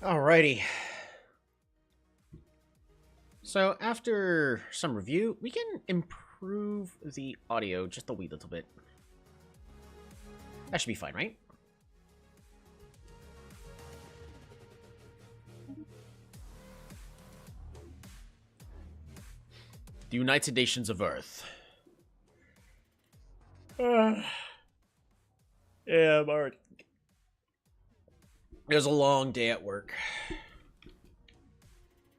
Alrighty. So after some review, we can improve the audio just a wee little bit. That should be fine, right? The United Nations of Earth. Yeah, I'm already... It was a long day at work.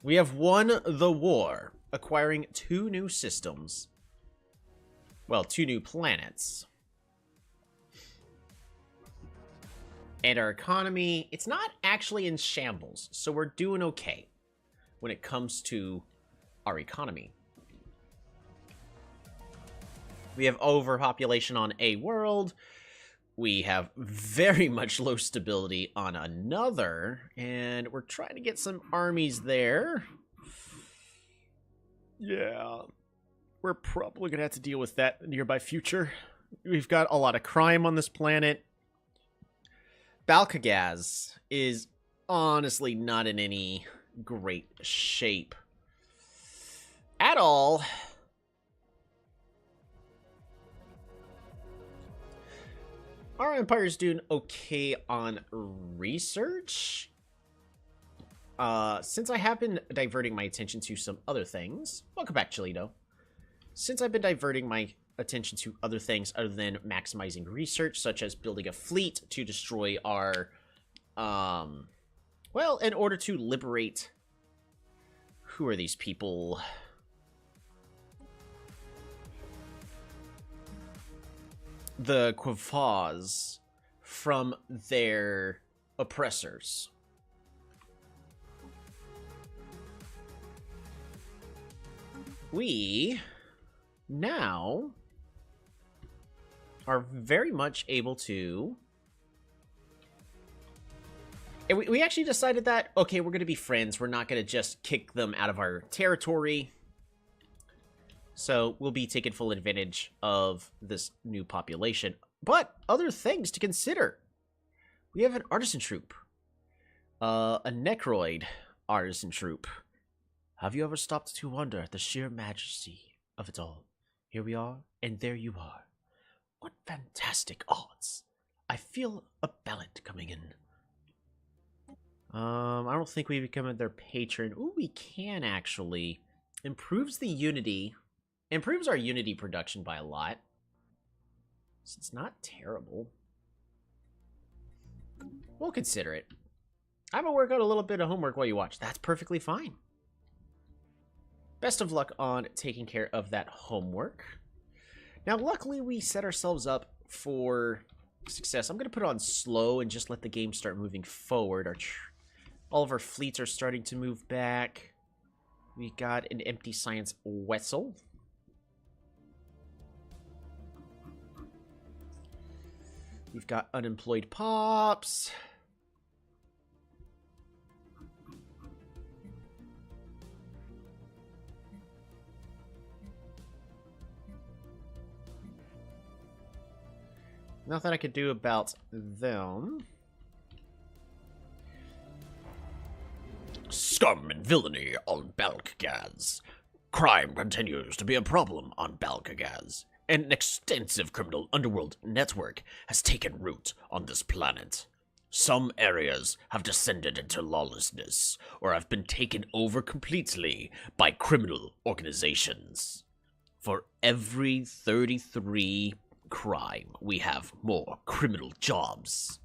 We have won the war, acquiring 2 new systems. Well, 2 new planets. And our economy, it's not actually in shambles, so we're doing okay when it comes to our economy. We have overpopulation on a world. We have very much low stability on another, and we're trying to get some armies there. Yeah, we're probably going to have to deal with that in the nearby future. We've got a lot of crime on this planet. Balkagaz is honestly not in any great shape at all. Our empire's doing okay on research. Since I have been diverting my attention to some other things... Welcome back, Chilito. Since I've been diverting my attention to other things other than maximizing research, such as building a fleet to destroy our... well, in order to liberate... Who are these people? The Quavaz from their oppressors. We now are very much able to... And we actually decided that, okay, we're going to be friends. We're not going to just kick them out of our territory. So we'll be taking full advantage of this new population. But other things to consider. We have an artisan troop. A necroid artisan troop. Have you ever stopped to wonder at the sheer majesty of it all? Here we are, and there you are. What fantastic odds. I feel a ballot coming in. I don't think we become their patron. Ooh, we can actually. Improves the unity. Improves our unity production by a lot. So it's not terrible. We'll consider it. I'm gonna work out a little bit of homework while you watch. That's perfectly fine. Best of luck on taking care of that homework. Now, luckily, we set ourselves up for success. I'm going to put it on slow and just let the game start moving forward. All of our fleets are starting to move back. We got an empty science vessel. We've got unemployed pops. Nothing I could do about them. Scum and villainy on Balkagaz. Crime continues to be a problem on Balkagaz. An extensive criminal underworld network has taken root on this planet. Some areas have descended into lawlessness, or have been taken over completely by criminal organizations. For every 33 crime, we have more criminal jobs.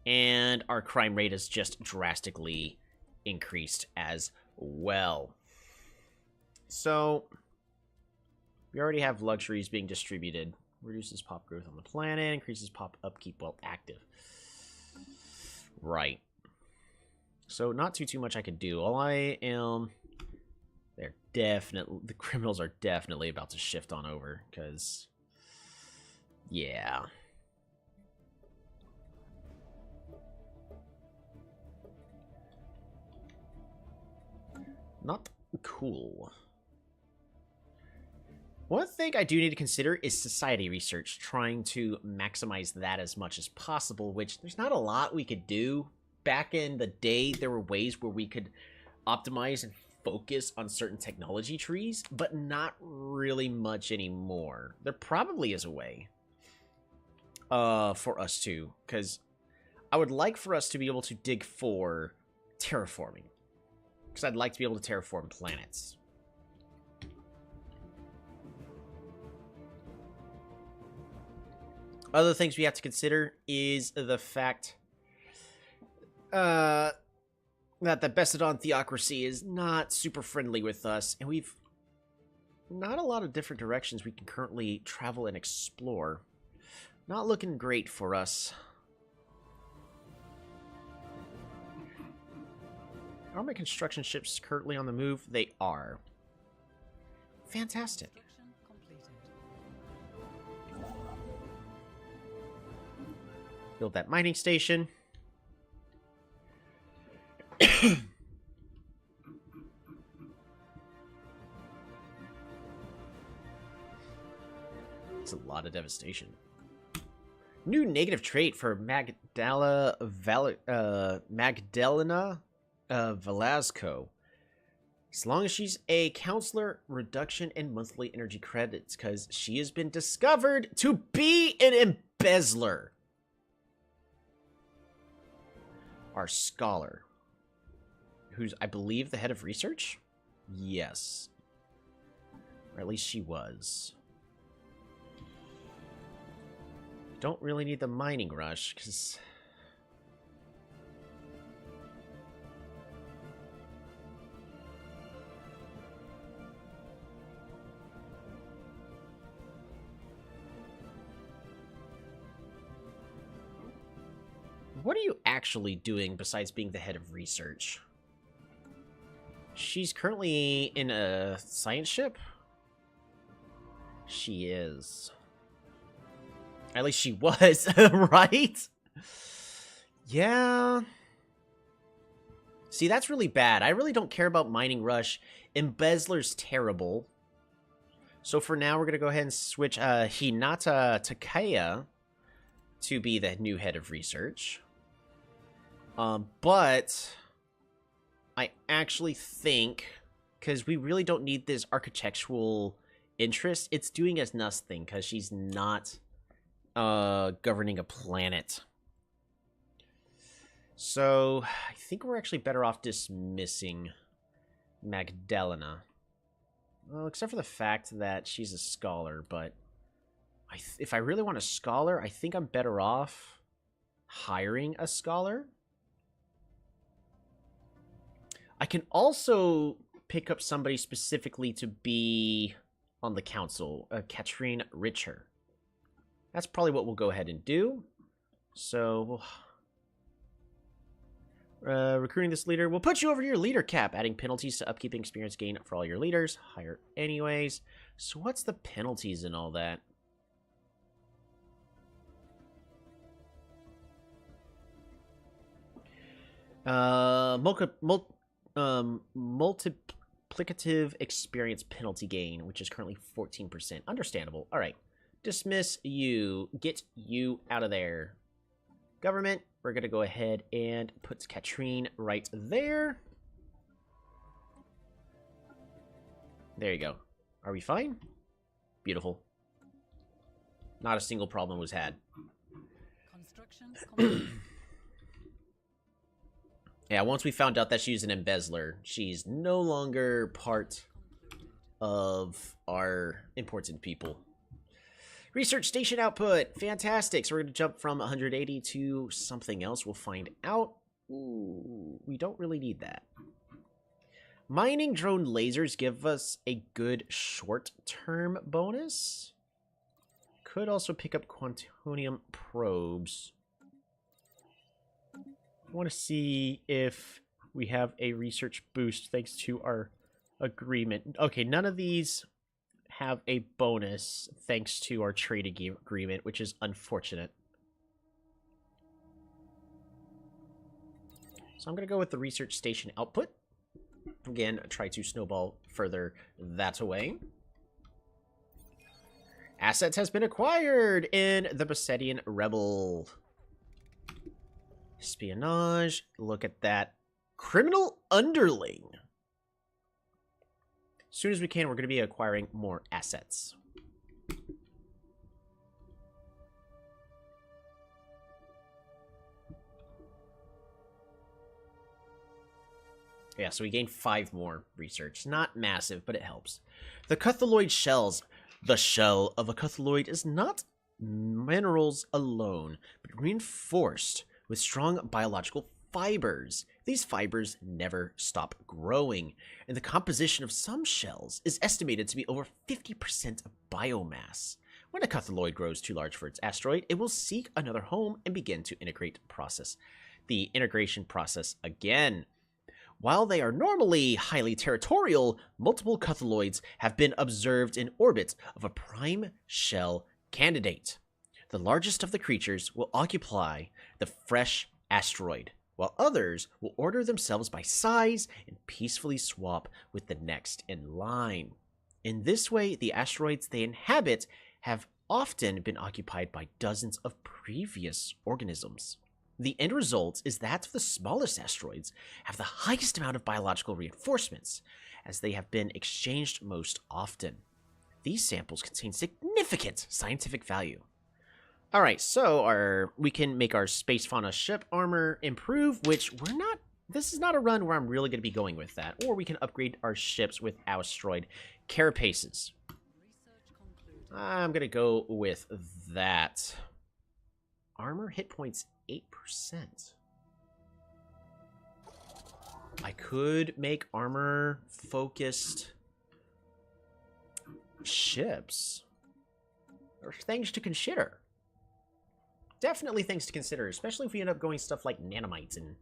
And our crime rate has just drastically increased as well. So... we already have luxuries being distributed. Reduces pop growth on the planet, increases pop upkeep while active. Right. So not too much I could do. All I am... they're definitely... the criminals are definitely about to shift on over, because... yeah. Not cool. One thing I do need to consider is society research, trying to maximize that as much as possible, which there's not a lot we could do. back in the day, there were ways where we could optimize and focus on certain technology trees, but not really much anymore. There probably is a way for us to, because I would like for us to be able to dig for terraforming, because I'd like to be able to terraform planets. Other things we have to consider is the fact that the Bestodon theocracy is not super friendly with us, and we've not a lot of different directions we can currently travel and explore. Not looking great for us. Are my construction ships currently on the move? They are. Fantastic. Build that mining station. It's a lot of devastation. New negative trait for Magdalena Velasco. As long as she's a counselor, reduction in monthly energy credits, because she has been discovered to be an embezzler. Our scholar, who's, I believe, the head of research? Yes. Or at least she was. Don't really need the mining rush, because... What are you actually doing besides being the head of research? She's currently in a science ship? She is. At least she was, right? Yeah. See, that's really bad. I really don't care about mining rush. Embezzler's terrible. So for now, we're going to go ahead and switch Hinata Takaya to be the new head of research. But I actually think, because we really don't need this architectural interest, it's doing us nothing because she's not governing a planet. So I think we're actually better off dismissing Magdalena. Well, except for the fact that she's a scholar, but if I really want a scholar, I think I'm better off hiring a scholar. I can also pick up somebody specifically to be on the council, Katrine Richer. That's probably what we'll go ahead and do. So, recruiting this leader. We'll put you over your leader cap, adding penalties to upkeep and experience gain for all your leaders. Hire anyways. So what's the penalties and all that? Multiplicative experience penalty gain, which is currently 14%. Understandable. All right. Dismiss you. Get you out of there. Government, we're going to go ahead and put Katrine right there. There you go. Are we fine? Beautiful. Not a single problem was had. Yeah, once we found out that she's an embezzler, she's no longer part of our important people. Research station output. Fantastic. So we're going to jump from 180 to something else. We'll find out. Ooh, we don't really need that. Mining drone lasers give us a good short-term bonus. Could also pick up quantonium probes. I want to see if we have a research boost thanks to our agreement. Okay, none of these have a bonus thanks to our trade agreement, which is unfortunate. So I'm going to go with the research station output. Again, try to snowball further that away. Assets has been acquired in the Besedian Rebel. Espionage. Look at that. Criminal underling. As soon as we can, we're going to be acquiring more assets. Yeah, so we gained 5 more research. Not massive, but it helps. The Cthulloid shells. The shell of a Cthulloid is not minerals alone, but reinforced with strong biological fibers. These fibers never stop growing, and the composition of some shells is estimated to be over 50% of biomass. When a Cthulloid grows too large for its asteroid, it will seek another home and begin to integrate process. The integration process again. While they are normally highly territorial, multiple Cthulloids have been observed in orbit of a prime shell candidate. The largest of the creatures will occupy the fresh asteroid, while others will order themselves by size and peacefully swap with the next in line. In this way, the asteroids they inhabit have often been occupied by dozens of previous organisms. The end result is that the smallest asteroids have the highest amount of biological reinforcements, as they have been exchanged most often. These samples contain significant scientific value. Alright, so we can make our space fauna ship armor improve, which this is not a run where I'm really going to be going with that. Or we can upgrade our ships with asteroid carapaces. I'm going to go with that. Armor hit points 8%. I could make armor focused ships. There's things to consider. Definitely things to consider, especially if we end up going stuff like nanomites and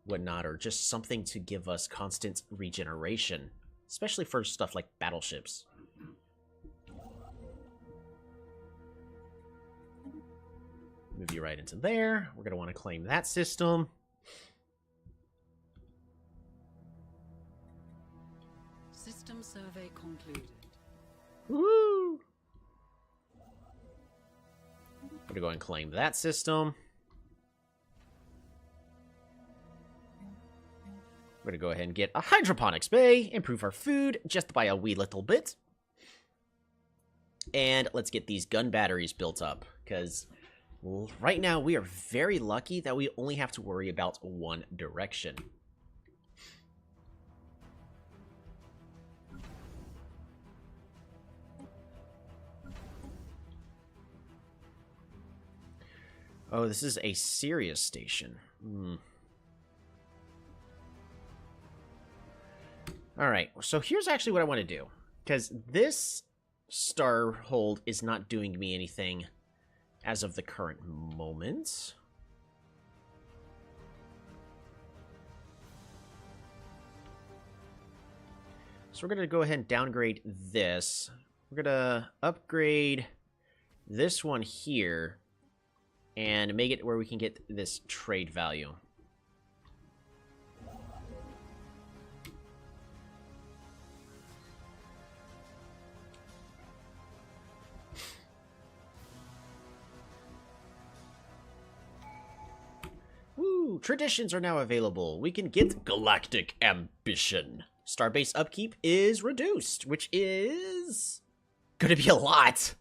whatnot, or just something to give us constant regeneration, especially for stuff like battleships. Move you right into there. We're going to want to claim that system. System survey concluded. Woohoo! I'm going to go and claim that system. We're going to go ahead and get a hydroponics bay, improve our food just by a wee little bit. And let's get these gun batteries built up, because right now we are very lucky that we only have to worry about one direction. Oh, this is a Sirius station. Alright, so here's actually what I want to do. Because this Starhold is not doing me anything as of the current moment. So we're going to go ahead and downgrade this. We're going to upgrade this one here and make it where we can get this trade value. Woo! Traditions are now available. We can get galactic ambition. Starbase upkeep is reduced, which is gonna be a lot.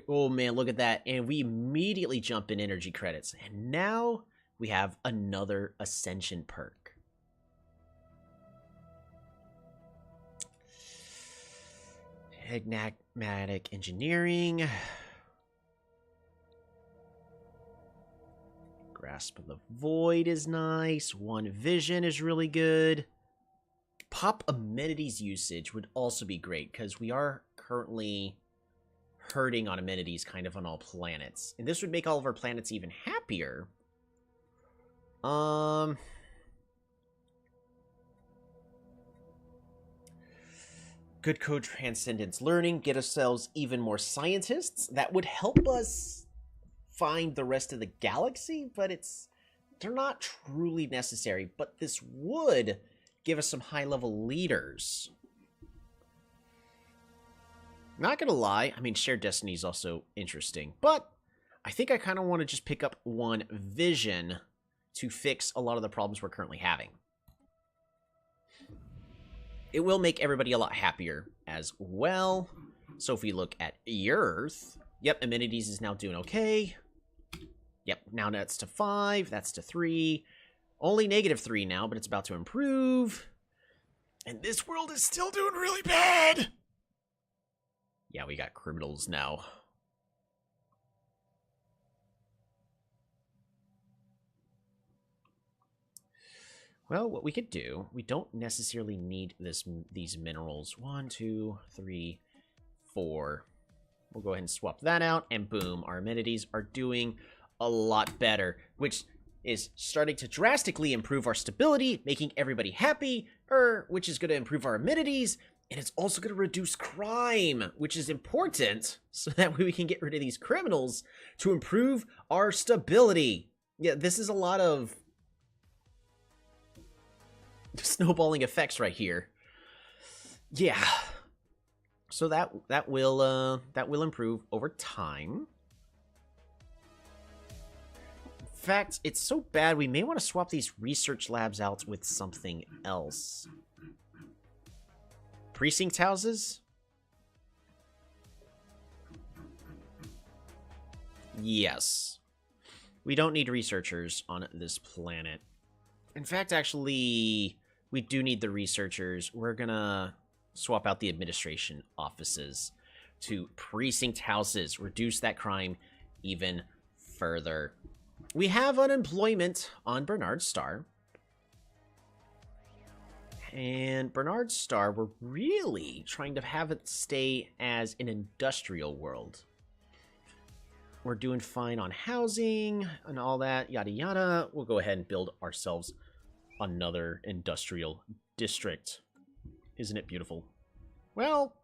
Oh man, look at that. And we immediately jump in energy credits. And now we have another ascension perk. Enigmatic engineering. Grasp of the Void is nice. One Vision is really good. Pop amenities usage would also be great, because we are currently hurting on amenities kind of on all planets. And this would make all of our planets even happier. Good code transcendence learning. Get ourselves even more scientists. That would help us find the rest of the galaxy, but they're not truly necessary. But this would give us some high-level leaders. Not gonna lie, I mean, shared destiny is also interesting, but I think I kind of want to just pick up one vision to fix a lot of the problems we're currently having. It will make everybody a lot happier as well. So if we look at Earth, yep, amenities is now doing okay. Yep, now that's to 5, that's to 3. Only -3 now, but it's about to improve. And this world is still doing really bad. Yeah, we got criminals now. Well, what we could do, we don't necessarily need these minerals. 1, 2, 3, 4. We'll go ahead and swap that out, and boom, our amenities are doing a lot better, which is starting to drastically improve our stability, making everybody happy, which is going to improve our amenities, and it's also going to reduce crime, which is important, so that way we can get rid of these criminals to improve our stability. Yeah, this is a lot of snowballing effects right here. Yeah. So that will improve over time. In fact, it's so bad we may want to swap these research labs out with something else. Precinct houses? Yes. We don't need researchers on this planet. In fact, actually, we do need the researchers. We're gonna swap out the administration offices to precinct houses. Reduce that crime even further. We have unemployment on Bernard Star. And Bernard Star, we're really trying to have it stay as an industrial world. We're doing fine on housing and all that, yada yada. We'll go ahead and build ourselves another industrial district. Isn't it beautiful? Well,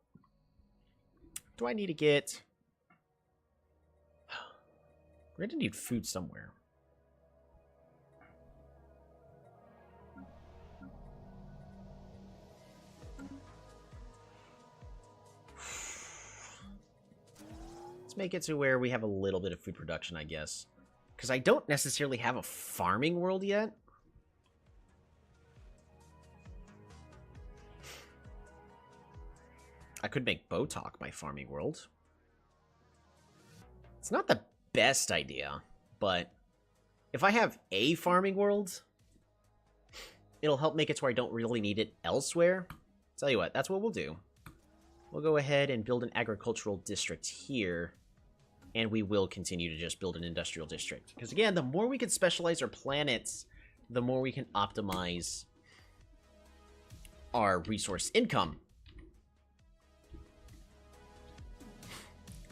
do I need to get... We're gonna need food somewhere. Let's make it to where we have a little bit of food production, I guess. Because I don't necessarily have a farming world yet. I could make Botok my farming world. It's not the best idea, but if I have a farming world, it'll help make it to where I don't really need it elsewhere. Tell you what, that's what we'll do. We'll go ahead and build an agricultural district here, and we will continue to just build an industrial district. Because again, the more we can specialize our planets, the more we can optimize our resource income.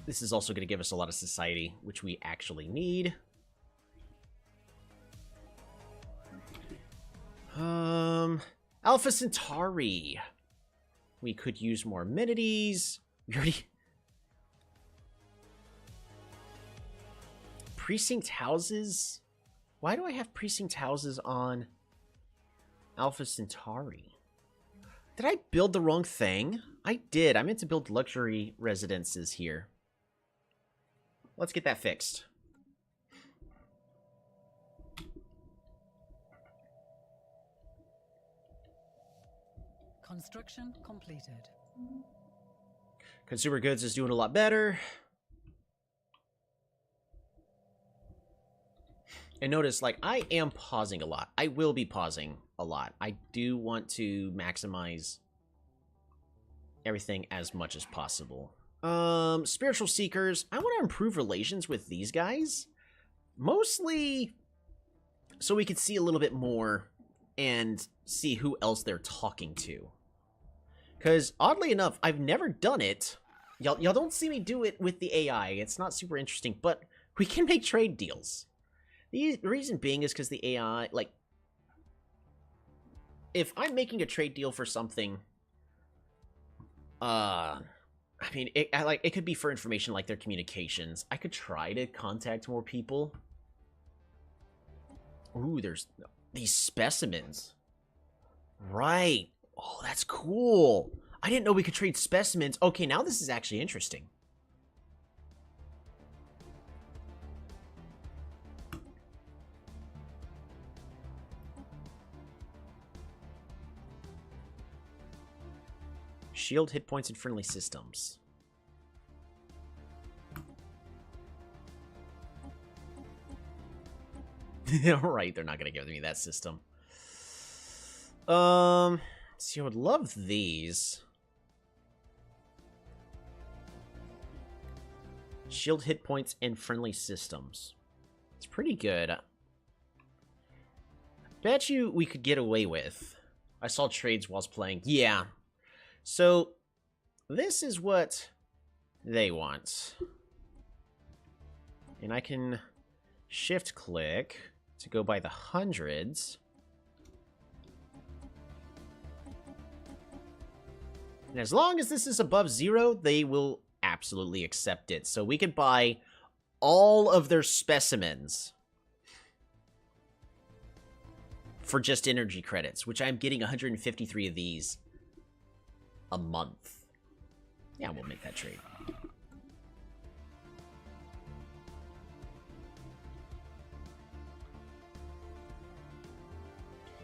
This is also going to give us a lot of society, which we actually need. Alpha Centauri. We could use more amenities. We already... Precinct houses? Why do I have precinct houses on Alpha Centauri? Did I build the wrong thing? I did. I meant to build luxury residences here. Let's get that fixed. Construction completed. Consumer goods is doing a lot better. And notice, like, I am pausing a lot. I will be pausing a lot. I do want to maximize everything as much as possible. Spiritual Seekers. I want to improve relations with these guys. Mostly so we could see a little bit more and see who else they're talking to. Because, oddly enough, I've never done it. Y'all don't see me do it with the AI. It's not super interesting, but we can make trade deals. The reason being is because the AI, like... If I'm making a trade deal for something... I mean, it could be for information like their communications. I could try to contact more people. Ooh, there's these specimens. Right. Oh, that's cool. I didn't know we could trade specimens. Okay, now this is actually interesting. Shield hit points in friendly systems. Right, they're not going to give me that system. See, I would love these. Shield hit points in friendly systems. It's pretty good. Bet you we could get away with. I saw trades whilst playing. Yeah. So, this is what they want. And I can shift-click to go by the hundreds. And as long as this is above 0, they will absolutely accept it. So we can buy all of their specimens for just energy credits, which I'm getting 153 of these a month. Yeah, we'll make that trade.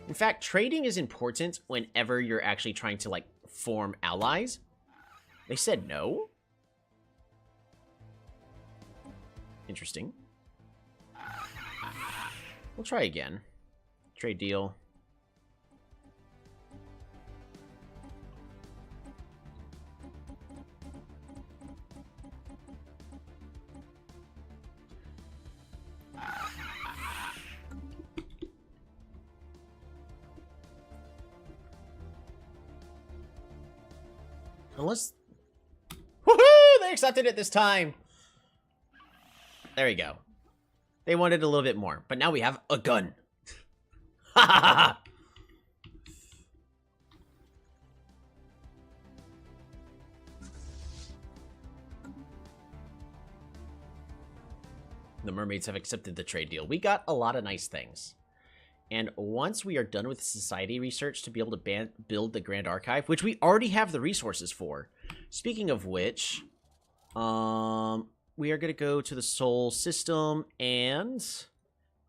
In fact, trading is important whenever you're actually trying to, like, form allies. They said no. Interesting. We'll try again. Trade deal. Unless... Woohoo! They accepted it this time! There we go. They wanted a little bit more, but now we have a gun. Ha ha ha! The mermaids have accepted the trade deal. We got a lot of nice things. And once we are done with society research to be able to build the Grand Archive, which we already have the resources for. Speaking of which, we are going to go to the Sol system and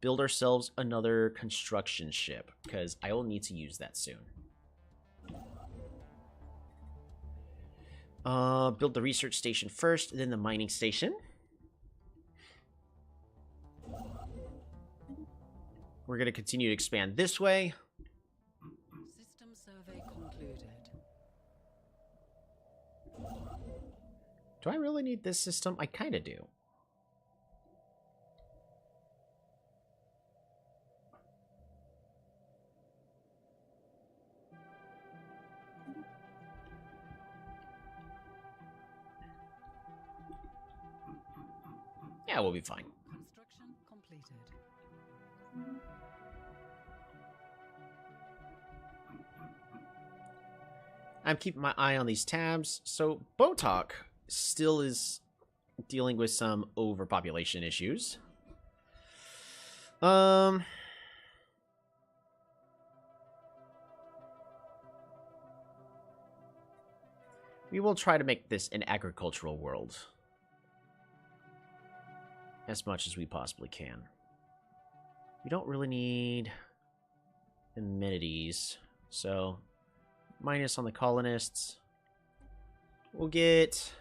build ourselves another construction ship, because I will need to use that soon. Build the research station first, then the mining station. We're going to continue to expand this way. System survey concluded. Do I really need this system? I kind of do. Yeah, we'll be fine. Construction completed. I'm keeping my eye on these tabs. So Botok still is dealing with some overpopulation issues. We will try to make this an agricultural world as much as we possibly can. We don't really need amenities, so minus on the colonists. We'll get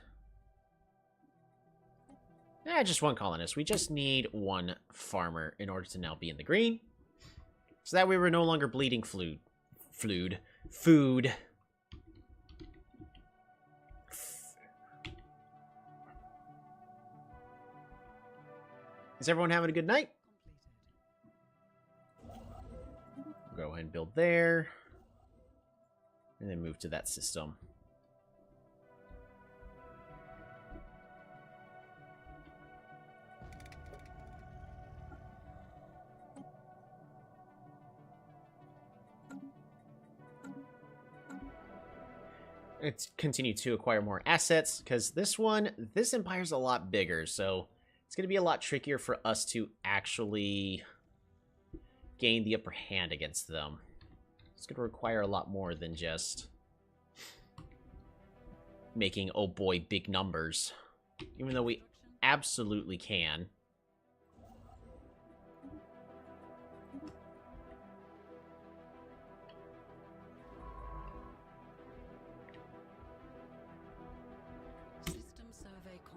just one colonist. We just need one farmer in order to now be in the green, so that way we're no longer bleeding food. Is everyone having a good night? Go ahead and build there. And then move to that system. Let's continue to acquire more assets, because this empire's a lot bigger, so it's going to be a lot trickier for us to actually gain the upper hand against them. It's going to require a lot more than just making, oh boy, big numbers. Even though we absolutely can.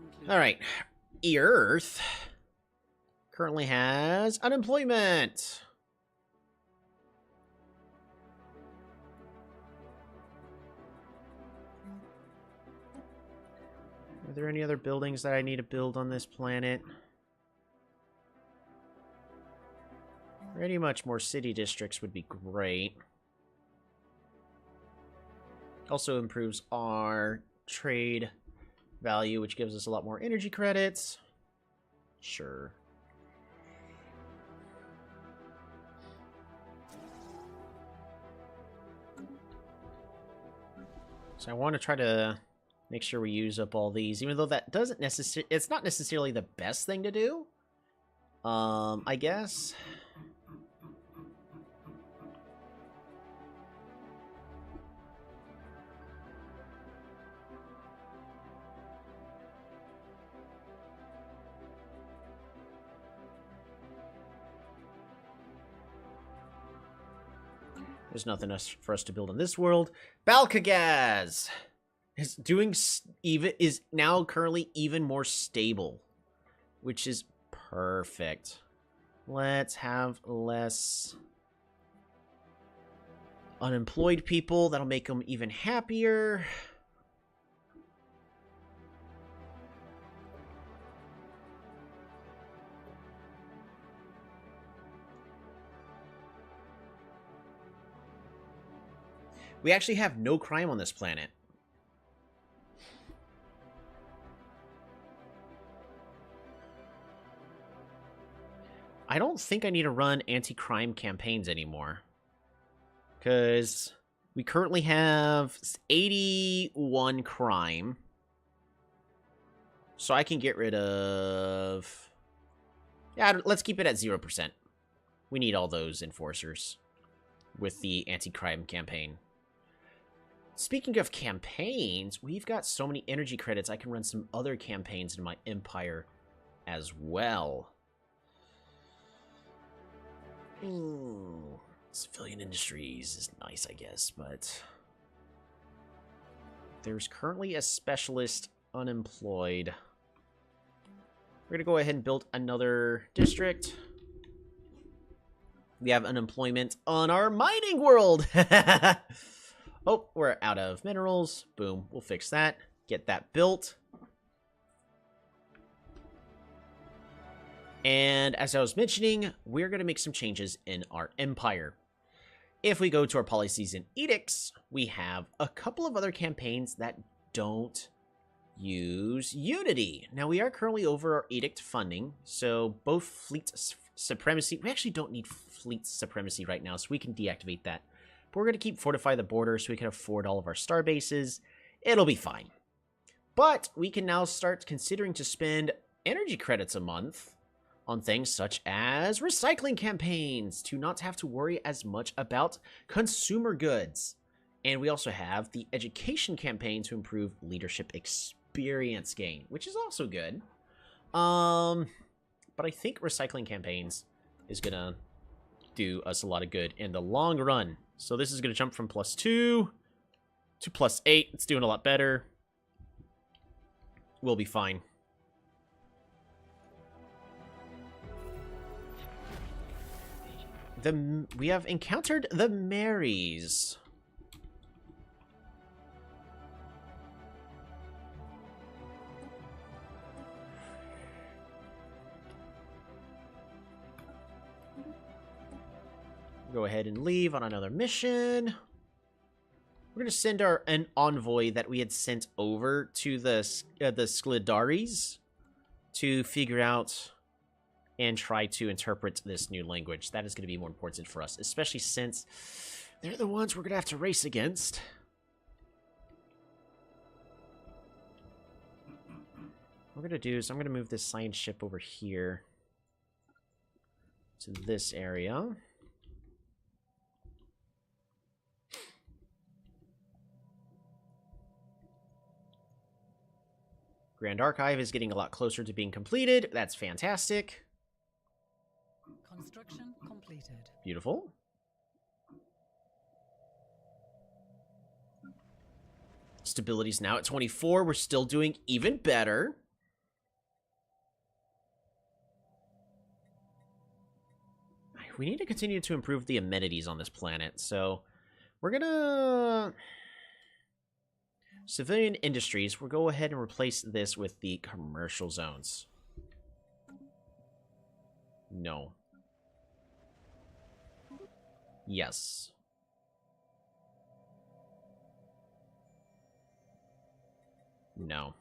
concluded. Alright. Earth currently has unemployment. Are there any other buildings that I need to build on this planet? Pretty much more city districts would be great. Also improves our trade value, which gives us a lot more energy credits. Sure. So I want to try to make sure we use up all these, even though that doesn't necessarily, it's not necessarily the best thing to do. I guess. There's nothing else for us to build in this world. Balkagaz is doing is now currently even more stable, which is perfect. Let's have less unemployed people. That'll make them even happier. We actually have no crime on this planet. I don't think I need to run anti-crime campaigns anymore. Because we currently have 81 crime. So I can get rid of... Yeah, let's keep it at 0%. We need all those enforcers with the anti-crime campaign. Speaking of campaigns, we've got so many energy credits, I can run some other campaigns in my empire as well. Civilian industries is nice, I guess, but... There's currently a specialist unemployed. We're gonna go ahead and build another district. We have unemployment on our mining world! Oh, we're out of minerals. Boom. We'll fix that. Get that built. And as I was mentioning, we're going to make some changes in our empire. If we go to our policies and edicts, we have a couple of other campaigns that don't use unity. Now, we are currently over our edict funding, so both fleet supremacy... We actually don't need fleet supremacy right now, so we can deactivate that. But we're going to keep fortify the border so we can afford all of our star bases. It'll be fine. But we can now start considering to spend energy credits a month on things such as recycling campaigns to not have to worry as much about consumer goods. And we also have the education campaign to improve leadership experience gain, which is also good. But I think recycling campaigns is going to do us a lot of good in the long run. So this is going to jump from +2 to +8. It's doing a lot better. We'll be fine. We have encountered the Marys. Go ahead and leave on another mission. We're going to send an envoy that we had sent over to the Stellaris to figure out and try to interpret this new language. That is going to be more important for us, especially since they're the ones we're going to have to race against. What we're going to do is I'm going to move this science ship over here to this area. Grand Archive is getting a lot closer to being completed. That's fantastic. Construction completed. Beautiful. Stability's now at 24. We're still doing even better. we need to continue to improve the amenities on this planet. So we're gonna... Civilian industries, we'll go ahead and replace this with the commercial zones. No. Yes. No.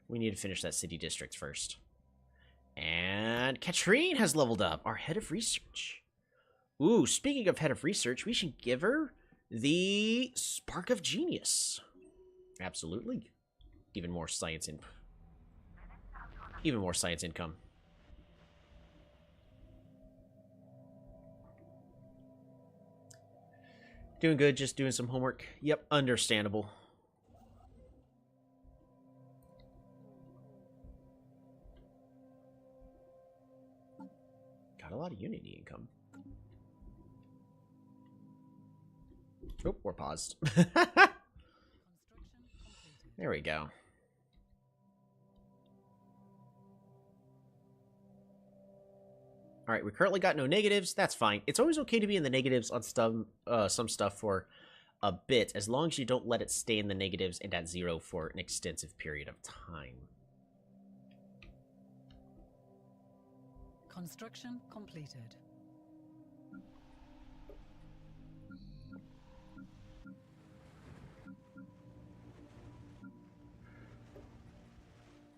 We need to finish that city district first. And Katrine has leveled up, our head of research. Ooh, speaking of head of research, we should give her the Spark of Genius. Absolutely. Even more science income. Doing good, just doing some homework. Yep, understandable. Got a lot of Unity income. Oh, we're paused. There we go. Alright, we currently got no negatives. That's fine. It's always okay to be in the negatives on some stuff for a bit, as long as you don't let it stay in the negatives and at 0 for an extensive period of time. Construction completed.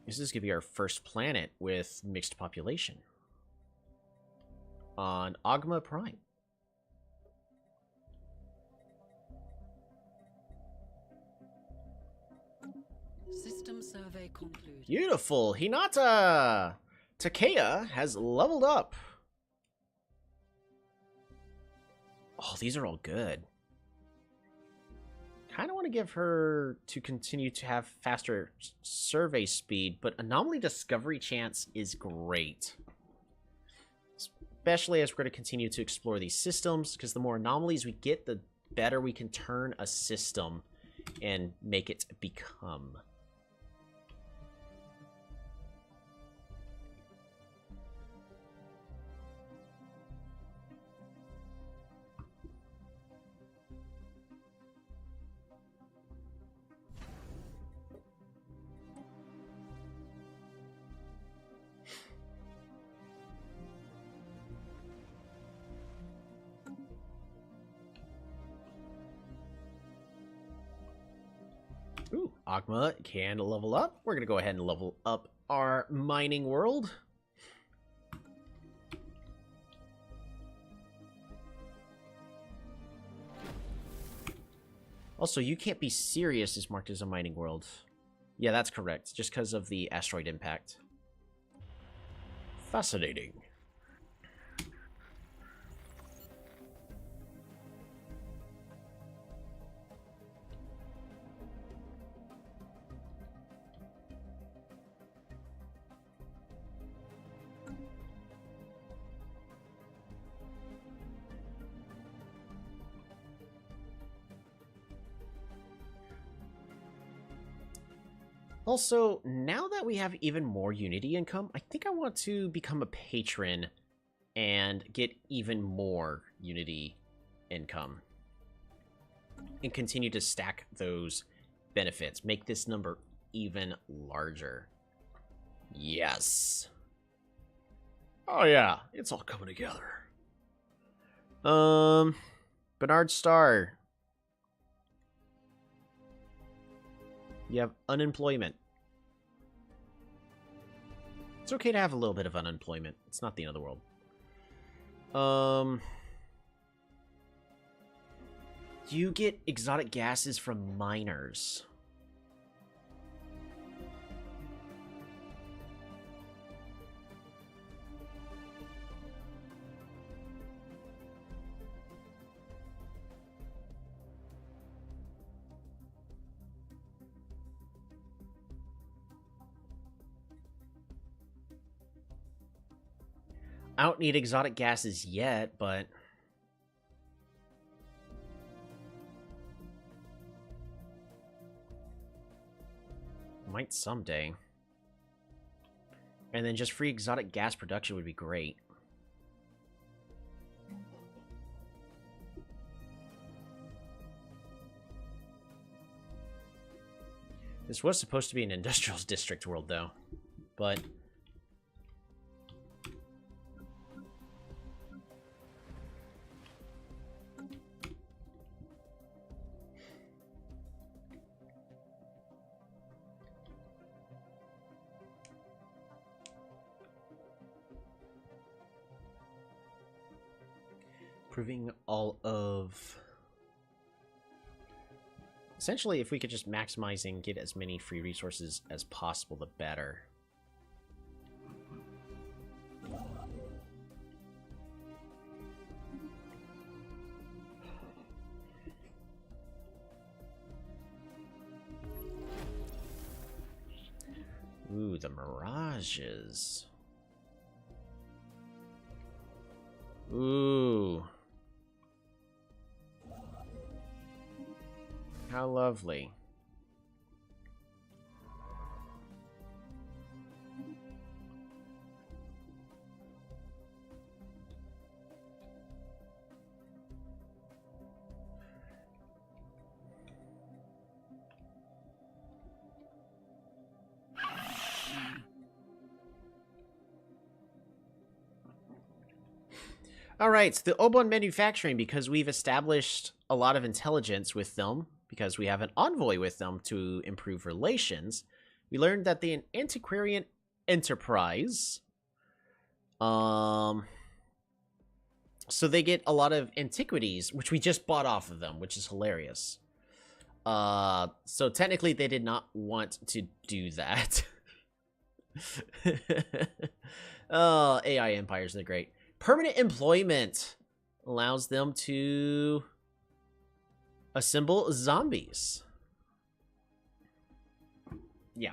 This is going to be our first planet with mixed population. On Ogma Prime. System survey concluded. Beautiful! Hinata! Takea has leveled up. Oh, these are all good. Kind of want to give her to continue to have faster survey speed, but anomaly discovery chance is great. Especially as we're going to continue to explore these systems, because the more anomalies we get, the better we can turn a system and make it become. Ooh, Ogma can level up. We're going to go ahead and level up our mining world. Also, You Can't Be Serious is marked as a mining world. Yeah, that's correct, just because of the asteroid impact. Fascinating. Also, now that we have even more Unity income, I think I want to become a patron and get even more Unity income. And continue to stack those benefits. Make this number even larger. Yes. Oh yeah, it's all coming together. Bernard Starr. You have unemployment. It's okay to have a little bit of unemployment. It's not the end of the world. You get exotic gases from miners. I don't need exotic gases yet, but... might someday. And then just free exotic gas production would be great. This was supposed to be an industrial district world, though. But... Proving all of... Essentially, if we could just maximize and get as many free resources as possible, the better. Ooh, the mirages. Ooh. How lovely. All right, so the Obon manufacturing, because we've established a lot of intelligence with them, because we have an envoy with them to improve relations, we learned that the antiquarian enterprise, so they get a lot of antiquities, which we just bought off of them, which is hilarious. So technically they did not want to do that. Oh, AI empires, they're great. Permanent employment allows them to assemble zombies. Yeah.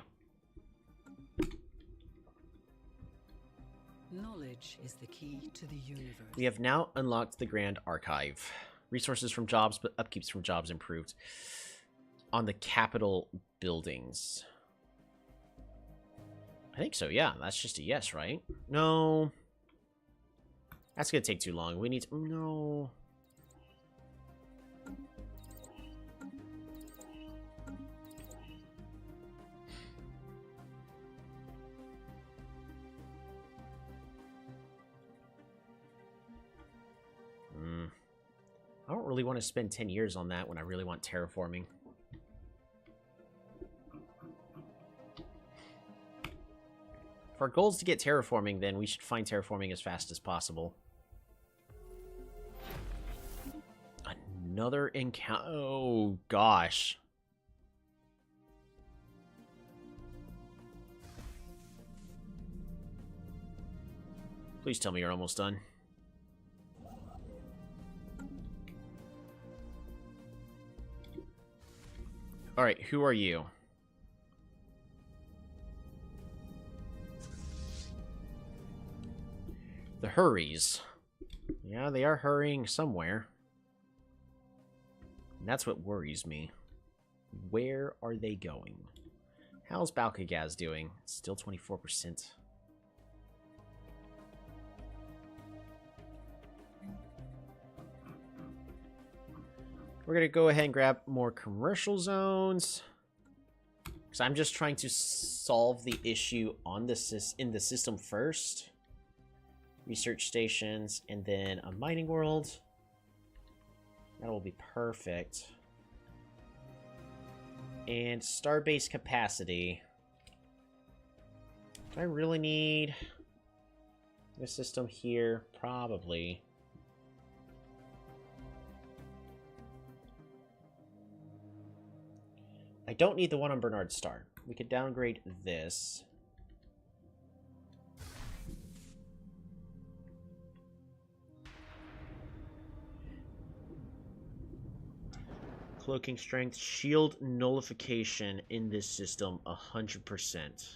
Knowledge is the key to the universe. We have now unlocked the Grand Archive. Resources from jobs, but upkeeps from jobs improved. On the capital buildings. I think so, yeah. That's just a yes, right? No. That's gonna take too long. We need to... No. I don't really want to spend 10 years on that when I really want terraforming. If our goal is to get terraforming, then we should find terraforming as fast as possible. Another encounter. Oh, gosh. Please tell me you're almost done. Alright, who are you? The hurries. Yeah, they are hurrying somewhere. And that's what worries me. Where are they going? How's Balkagaz doing? Still 24%. We're going to go ahead and grab more commercial zones. Because I'm just trying to solve the issue on in the system first. Research stations, and then a mining world. That will be perfect. And starbase capacity. Do I really need this system here? Probably. I don't need the one on Bernard Star. We could downgrade this. Cloaking strength, shield nullification in this system, 100%.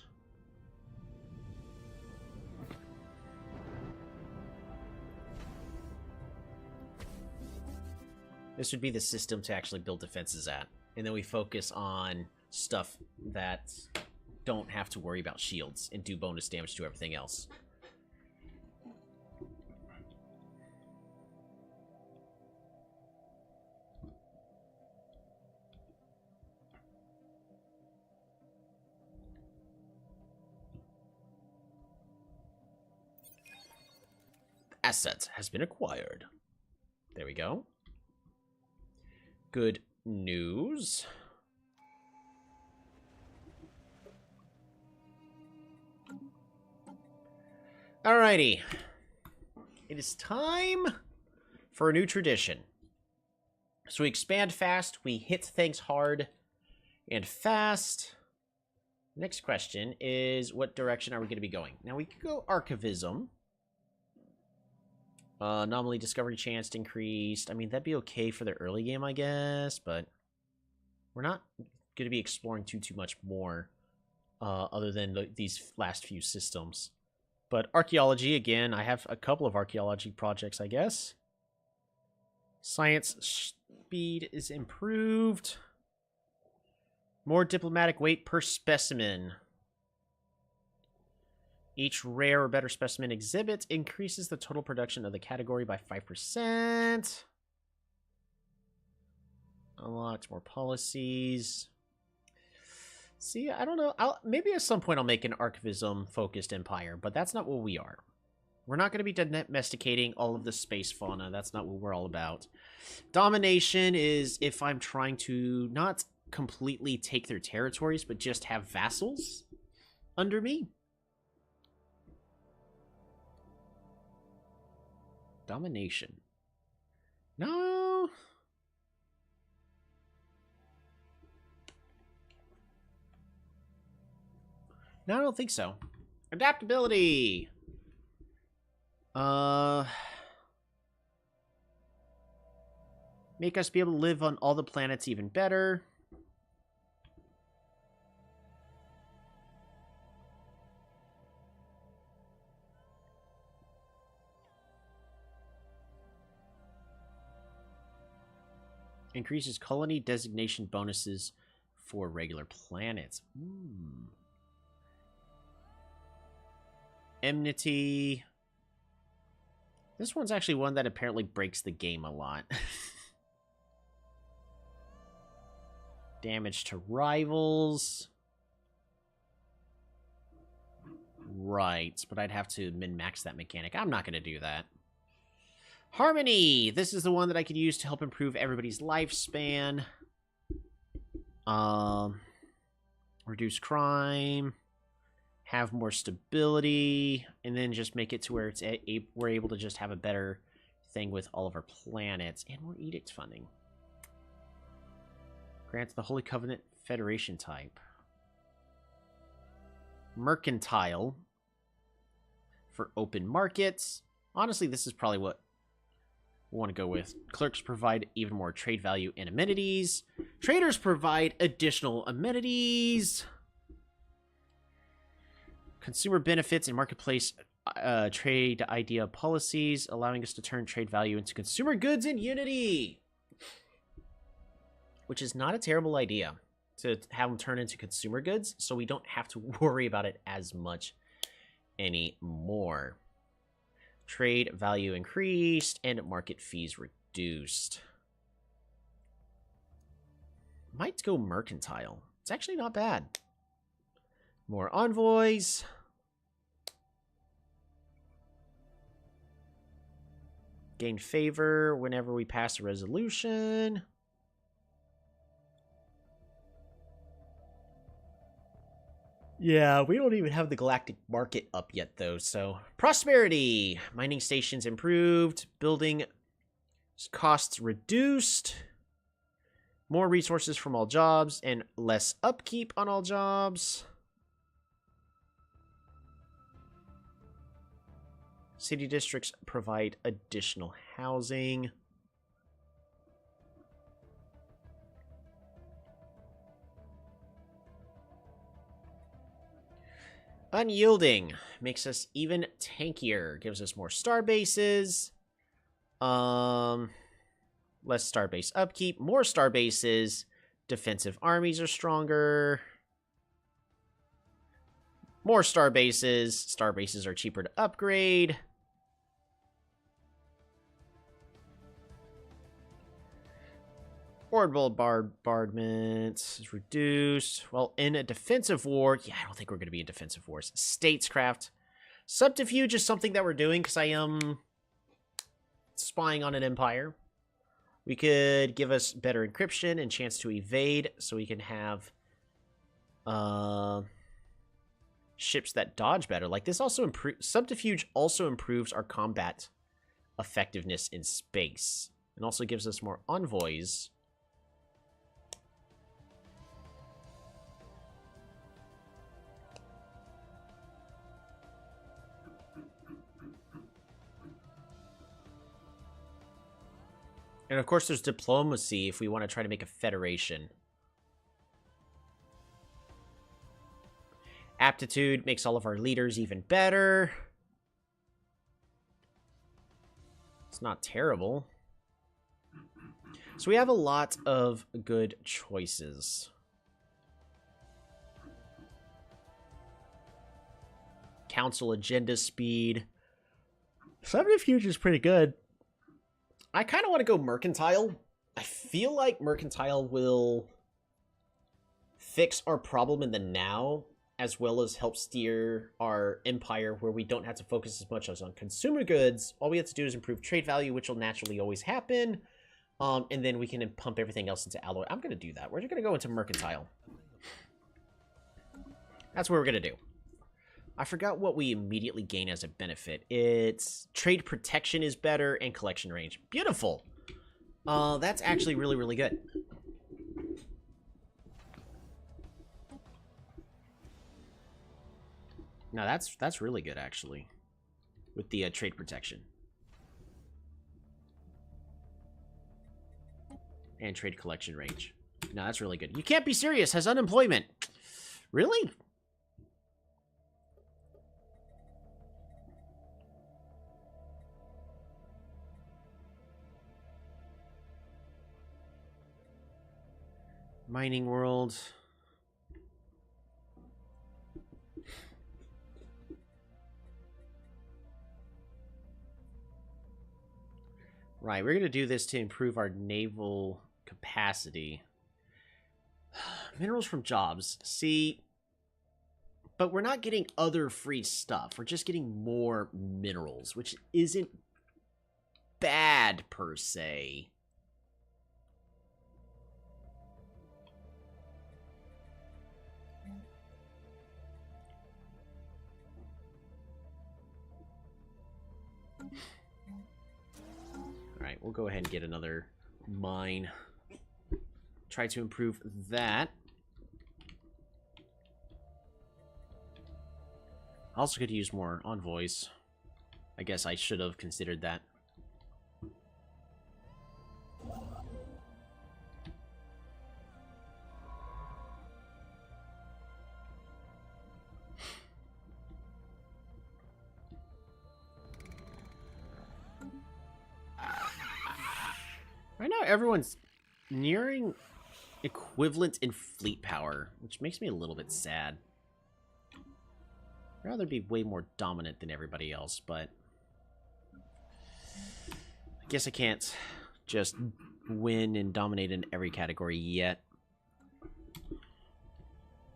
This would be the system to actually build defenses at. And then we focus on stuff that don't have to worry about shields and do bonus damage to everything else. asset has been acquired. There we go. Good news. Alrighty. It is time for a new tradition. So we expand fast, we hit things hard and fast. Next question is, what direction are we going to be going? Now we could go archivism. Anomaly discovery chance increased. I mean, that'd be okay for the early game, I guess, but we're not going to be exploring too much more other than these last few systems. But archaeology, again, I have a couple of archaeology projects, I guess. Science speed is improved. More diplomatic weight per specimen. Each rare or better specimen exhibit increases the total production of the category by 5%. Unlocks more policies. See, I don't know. Maybe at some point I'll make an archivism-focused empire, but that's not what we are. We're not going to be domesticating all of the space fauna. That's not what we're all about. Domination is if I'm trying to not completely take their territories, but just have vassals under me. Domination. No. No, I don't think so. Adaptability. Make us be able to live on all the planets even better. Increases colony designation bonuses for regular planets. Enmity. This one's actually one that apparently breaks the game a lot. Damage to rivals. Right, but I'd have to min-max that mechanic. I'm not going to do that. Harmony! This is the one that I could use to help improve everybody's lifespan. Reduce crime. Have more stability. And then just make it to where we're able to just have a better thing with all of our planets. And more edict funding. Grants the Holy Covenant Federation type. Mercantile. For open markets. Honestly, this is probably what we want to go with. Clerks provide even more trade value and amenities. Traders provide additional amenities. Consumer benefits and marketplace trade idea policies, allowing us to turn trade value into consumer goods in Unity. Which is not a terrible idea, to have them turn into consumer goods, so we don't have to worry about it as much anymore. Trade value increased and market fees reduced. Might go mercantile. It's actually not bad. More envoys. Gain favor whenever we pass a resolution. Yeah, we don't even have the galactic market up yet, though, so... Prosperity! Mining stations improved. Building costs reduced. More resources from all jobs, and less upkeep on all jobs. City districts provide additional housing. Unyielding makes us even tankier. Gives us more star bases. Less star base upkeep. More star bases. Defensive armies are stronger. More star bases. Star bases are cheaper to upgrade. Orbital bombardment is reduced. Well, in a defensive war... Yeah, I don't think we're going to be in defensive wars. Statescraft. Subterfuge is something that we're doing because I am spying on an empire. We could give us better encryption and chance to evade, so we can have ships that dodge better. Like this also improves subterfuge. Also improves our combat effectiveness in space, and also gives us more envoys. And of course, there's diplomacy if we want to try to make a federation. Aptitude makes all of our leaders even better. It's not terrible. So we have a lot of good choices. Council agenda speed. Subterfuge is pretty good. I kind of want to go mercantile. I feel like mercantile will fix our problem in the now, as well as help steer our empire where we don't have to focus as much as on consumer goods. All we have to do is improve trade value, which will naturally always happen. And then we can pump everything else into alloy. I'm going to do that. We're going to go into mercantile. That's what we're going to do. I forgot what we immediately gain as a benefit. It's trade protection is better and collection range. Beautiful. That's actually really, really good. Now that's really good actually, with the trade protection and trade collection range. No, that's really good. You can't be serious. Has unemployment. Really? Mining world. Right, we're going to do this to improve our naval capacity. Minerals from jobs. See, but we're not getting other free stuff. We're just getting more minerals, which isn't bad per se. Alright, we'll go ahead and get another mine. Try to improve that. I also could use more envoys. I guess I should have considered that. Right now, everyone's nearing equivalent in fleet power, which makes me a little bit sad. I'd rather be way more dominant than everybody else, but I guess I can't just win and dominate in every category yet.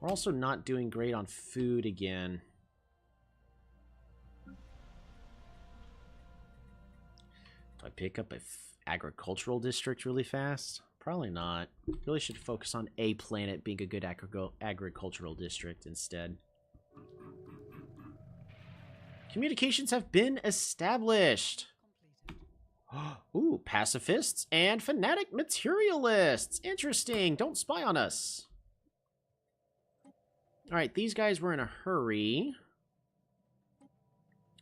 We're also not doing great on food again. Do I pick up a agricultural district really fast? Probably not. Really should focus on a planet being a good agricultural district instead. Communications have been established. Ooh, pacifists and fanatic materialists. Interesting. Don't spy on us. Alright, these guys were in a hurry.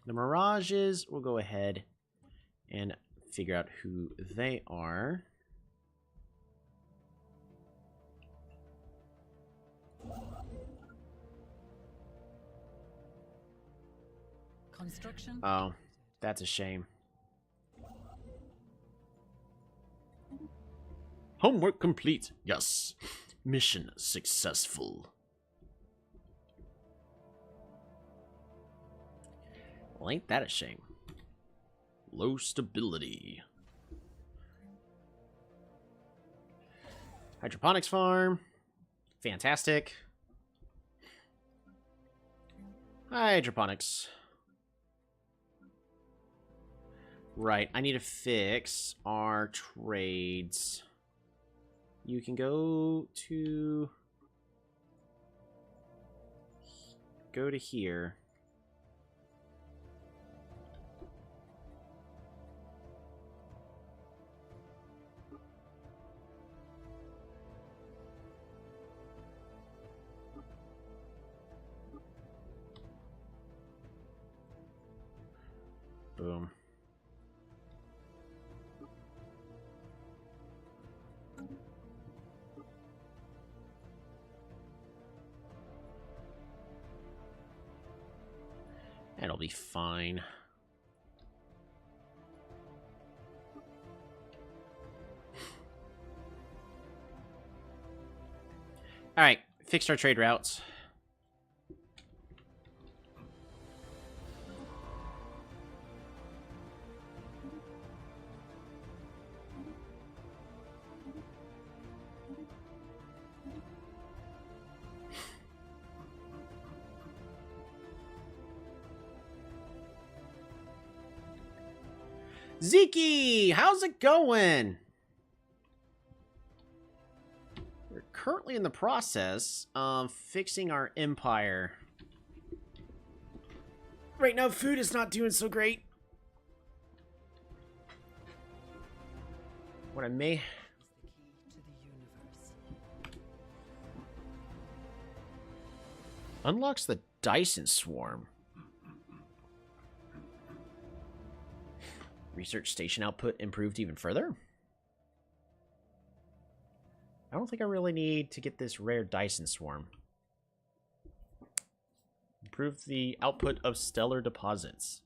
The Mirages, we'll go ahead and figure out who they are. Construction. Oh, that's a shame. Homework complete. Yes. Mission successful. Well, ain't that a shame? Low stability. Hydroponics farm. Fantastic. Hydroponics. Right, I need to fix our trades. You can go to here. Boom. That'll be fine. Alright, fixed our trade routes. Zeke, how's it going? We're currently in the process of fixing our empire. Right now, food is not doing so great. What I may... Unlocks the Dyson Swarm. Research station output improved even further? I don't think I really need to get this rare Dyson Swarm. Improve the output of stellar deposits.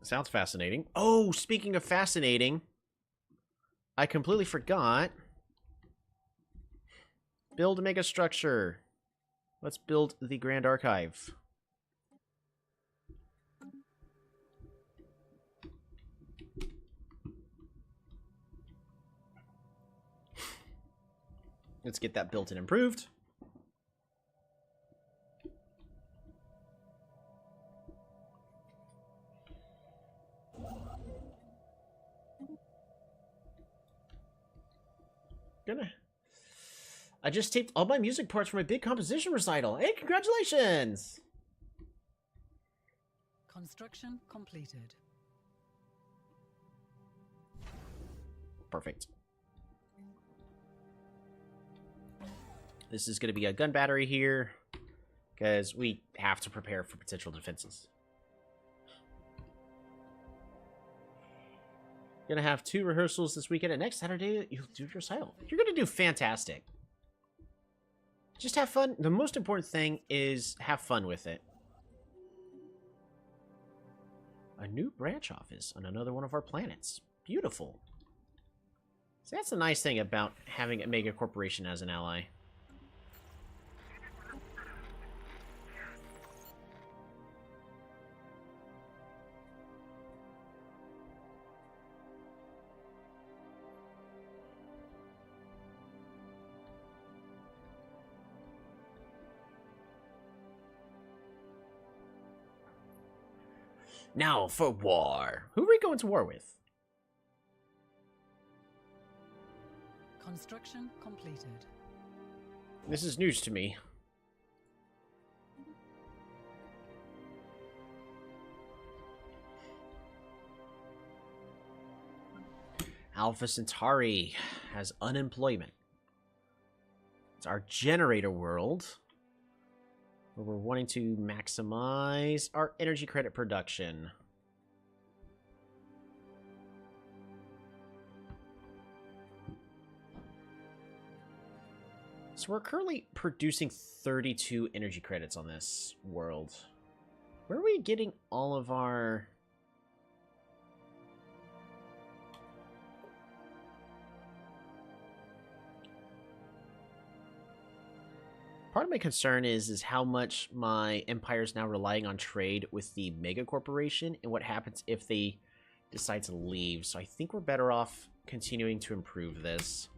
Sounds fascinating. Oh, speaking of fascinating, I completely forgot. Build a mega structure. Let's build the Grand Archive. Let's get that built and improved. I just taped all my music parts for my big composition recital. Hey, congratulations! Construction completed. Perfect. This is going to be a gun battery here, because we have to prepare for potential defenses. Gonna have 2 rehearsals this weekend, and next Saturday you'll do your recital. You're gonna do fantastic. Just have fun. The most important thing is have fun with it. A new branch office on another one of our planets. Beautiful. So that's the nice thing about having a mega corporation as an ally. Now for war. Who are we going to war with? Construction completed. This is news to me. Alpha Centauri has unemployment. It's our generator world, where we're wanting to maximize our energy credit production. So we're currently producing 32 energy credits on this world. Where are we getting all of our... Part of my concern is how much my empire is now relying on trade with the mega corporation and what happens if they decide to leave. So I think we're better off continuing to improve this.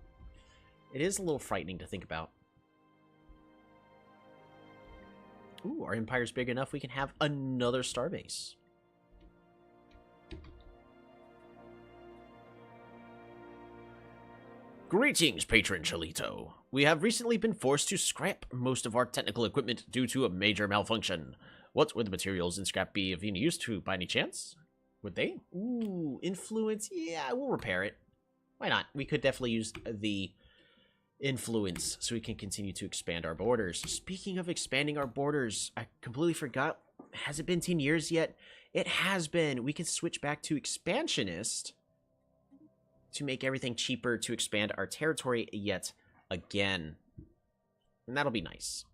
It is a little frightening to think about. Ooh, our empire's big enough we can have another starbase. Greetings, Patron Chalito. We have recently been forced to scrap most of our technical equipment due to a major malfunction. What would the materials in scrap be of any use to, by any chance? Would they? Ooh, influence. Yeah, we'll repair it. Why not? We could definitely use the influence so we can continue to expand our borders. Speaking of expanding our borders, I completely forgot. Has it been 10 years yet? It has been. We can switch back to expansionist to make everything cheaper to expand our territory yet again. And that'll be nice.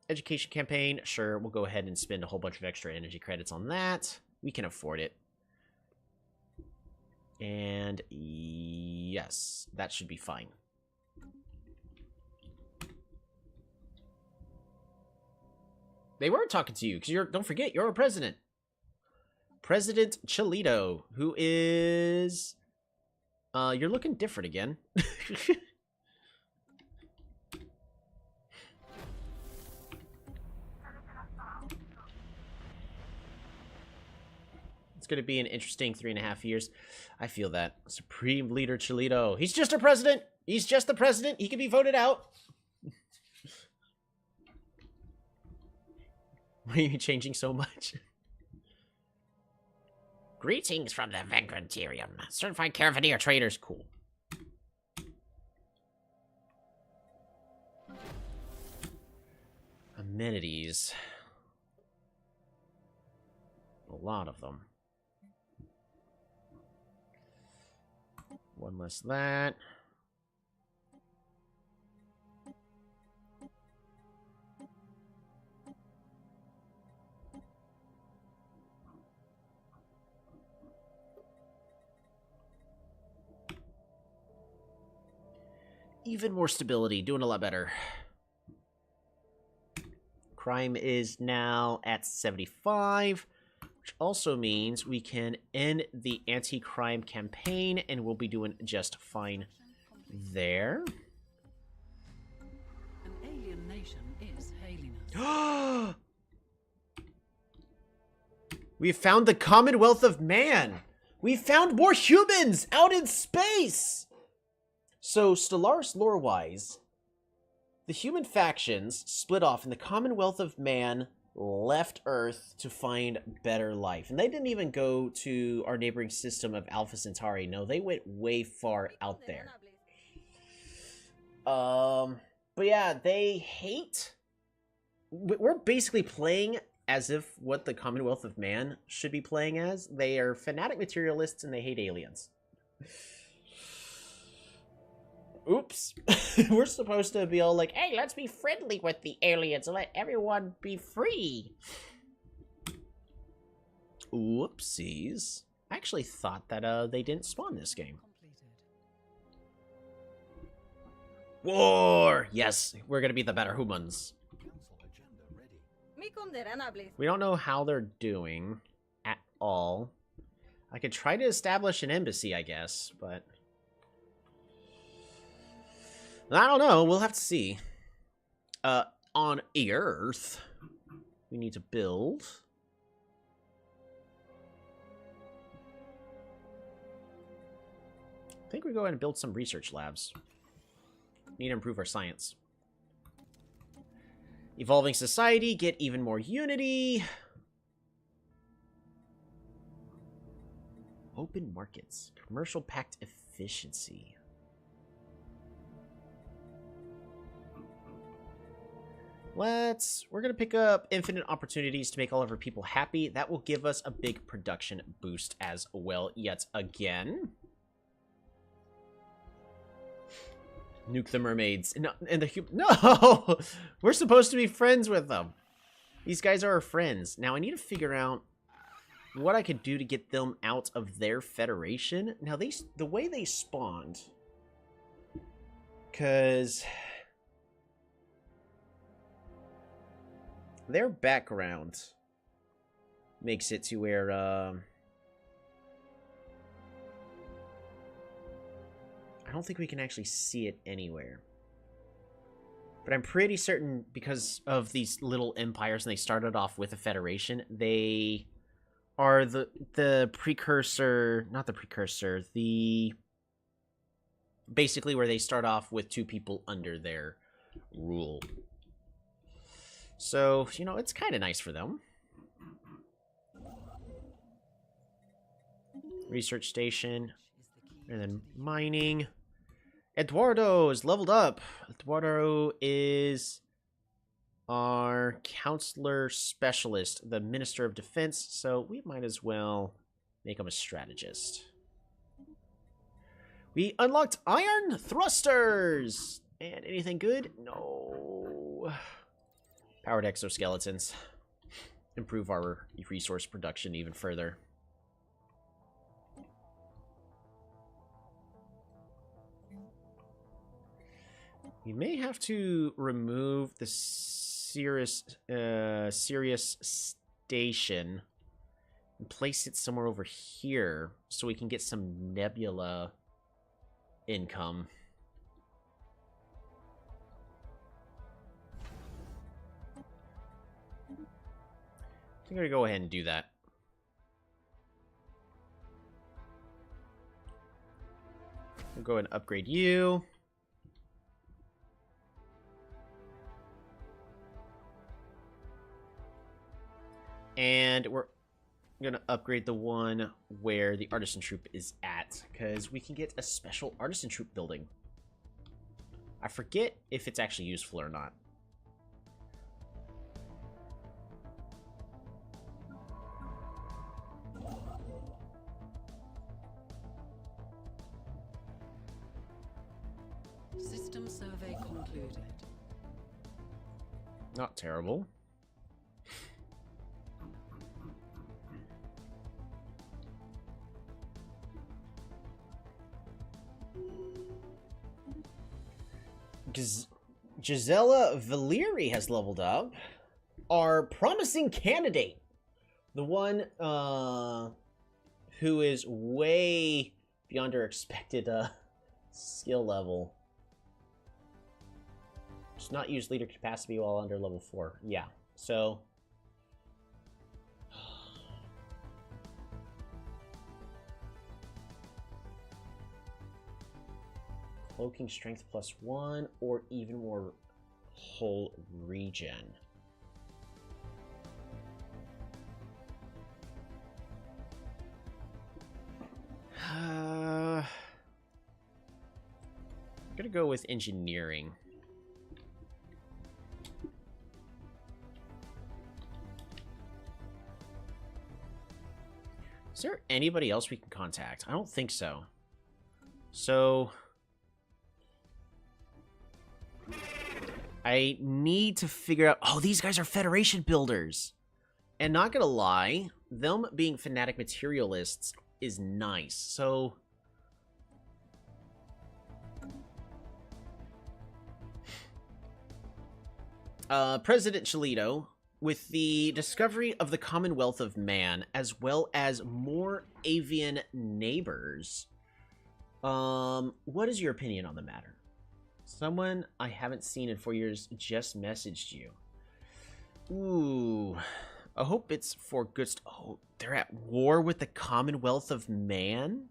Education campaign, sure, we'll go ahead and spend a whole bunch of extra energy credits on that. We can afford it. And yes, that should be fine. They were talking to you, because don't forget, you're a president. President Chalito, who is... you're looking different again. It's going to be an interesting 3.5 years. I feel that. Supreme Leader Chalito. He's just a president. He's just the president. He can be voted out. Why are you changing so much? Greetings from the Vagrantarium. Certified Caravaneer traders. Cool. Amenities. A lot of them. One less that. Even more stability, doing a lot better. Crime is now at 75, which also means we can end the anti-crime campaign, and we'll be doing just fine there. An alien nation is hailing us. We found the Commonwealth of Man! We found more humans out in space! So, Stellaris lore-wise, the human factions split off, and the Commonwealth of Man left Earth to find better life. And they didn't even go to our neighboring system of Alpha Centauri. No, they went way far out there. But yeah, they hate... We're basically playing as if what the Commonwealth of Man should be playing as. They are fanatic materialists, and they hate aliens. Oops. We're supposed to be all like, hey, let's be friendly with the aliens and let everyone be free. Whoopsies. I actually thought that they didn't spawn this game. War! Yes, we're gonna be the better humans. We don't know how they're doing at all. I could try to establish an embassy, I guess, but... I don't know. We'll have to see. On Earth, we need to build. I think we go ahead and build some research labs. Need to improve our science. Evolving society, get even more unity. Open markets, commercial pact efficiency. We're going to pick up infinite opportunities to make all of our people happy. That will give us a big production boost as well, yet again. Nuke the mermaids. No, no! We're supposed to be friends with them. These guys are our friends. Now, I need to figure out what I could do to get them out of their federation. Now, the way they spawned... Because... their background makes it to where, I don't think we can actually see it anywhere. But I'm pretty certain, because of these little empires, and they started off with a federation, they are the precursor, not the precursor, the basically where they start off with 2 people under their rule. So, you know, it's kind of nice for them. Research station. And then mining. Eduardo is leveled up. Eduardo is our counselor specialist, the Minister of Defense, so we might as well make him a strategist. We unlocked iron thrusters! And anything good? No. Powered exoskeletons. Improve our resource production even further. We may have to remove the Sirius station and place it somewhere over here so we can get some nebula income. I'm gonna go ahead and do that. We'll go ahead and upgrade you. And we're going to upgrade the one where the artisan troop is at, because we can get a special artisan troop building. I forget if it's actually useful or not. System survey concluded. Not terrible. Gisela Valeri has leveled up. Our promising candidate. The one who is way beyond our expected skill level. Does not use leader capacity while under level 4. Yeah, so... Cloaking strength +1 or even more whole regen. I'm gonna go with engineering. Is there anybody else we can contact? I don't think so. So... I need to figure out... Oh, these guys are Federation builders. And not gonna lie, them being fanatic materialists is nice. So... President Chelito, with the discovery of the Commonwealth of Man, as well as more avian neighbors, what is your opinion on the matter? Someone I haven't seen in 4 years just messaged you. Ooh. I hope it's for good oh, they're at war with the Commonwealth of Man?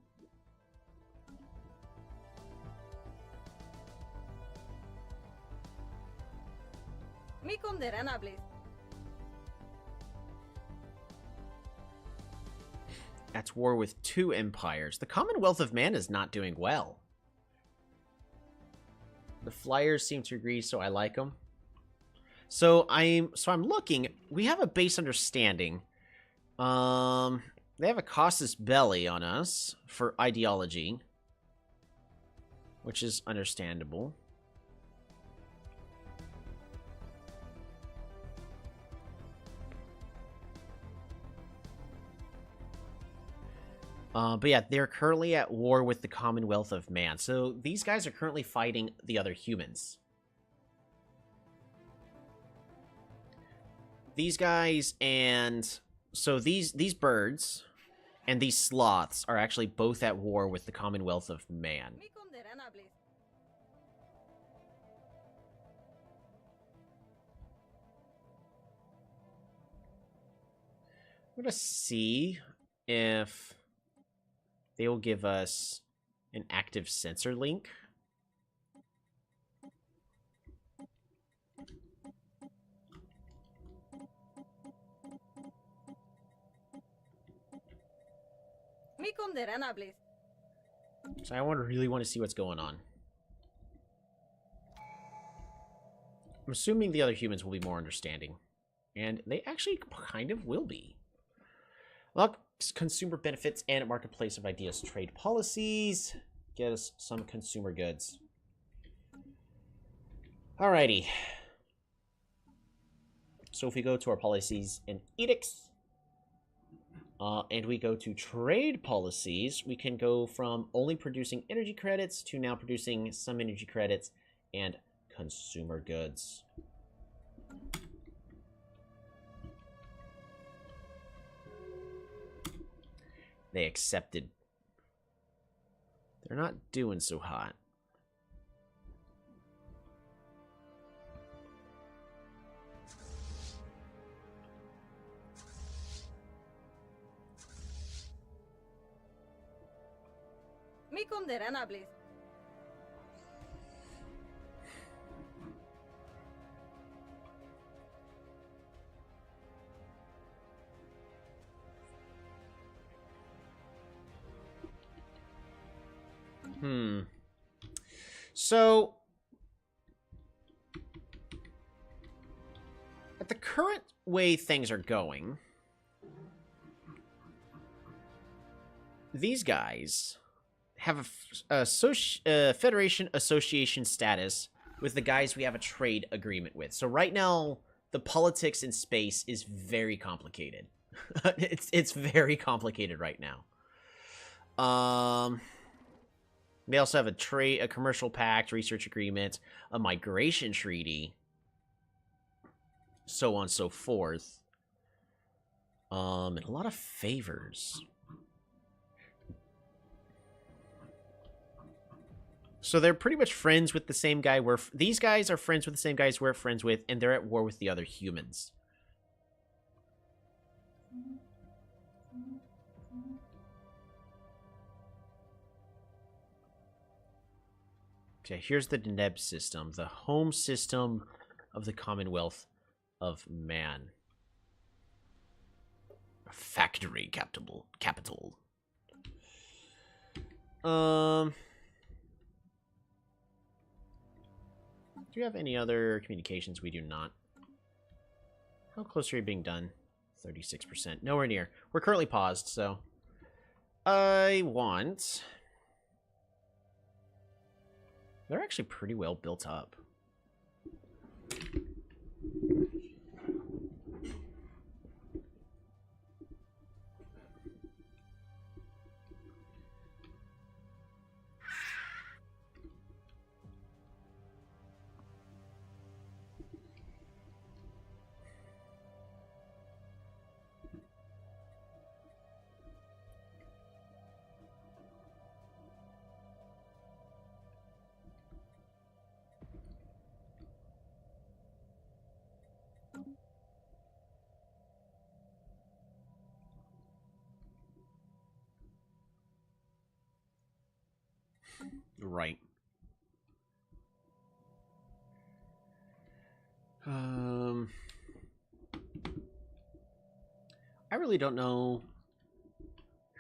Mi conderana, please. At war with 2 empires. The Commonwealth of Man is not doing well. The Flyers seem to agree, so I like them. So I'm looking. We have a base understanding. They have a casus belli on us for ideology, which is understandable. But yeah, they're currently at war with the Commonwealth of Man. So these guys are currently fighting the other humans. These guys and... So these birds and these sloths are actually both at war with the Commonwealth of Man. Mi conderana, please. I'm gonna see if they will give us an active sensor link konderena, please. So I really want to see what's going on. I'm assuming the other humans will be more understanding. And they actually kind of will be. Well, consumer benefits and marketplace of ideas trade policies. Get us some consumer goods. Alrighty. So if we go to our policies and edicts, and we go to trade policies, we can go from only producing energy credits to now producing some energy credits and consumer goods. They accepted. They're not doing so hot. Mi konderena, please. So, at the current way things are going, these guys have a Federation Association status with the guys we have a trade agreement with. So right now, the politics in space is very complicated. It's very complicated right now. They also have a commercial pact, research agreement, a migration treaty, so on and so forth. And a lot of favors. So they're pretty much friends with the same guy these guys are friends with the same guys we're friends with, and they're at war with the other humans. Okay, here's the Deneb system, the home system of the Commonwealth of Man. A factory capital. Do you have any other communications? We do not. How close are you being done? 36%. Nowhere near. We're currently paused, so... I want... They're actually pretty well built up. Right. I really don't know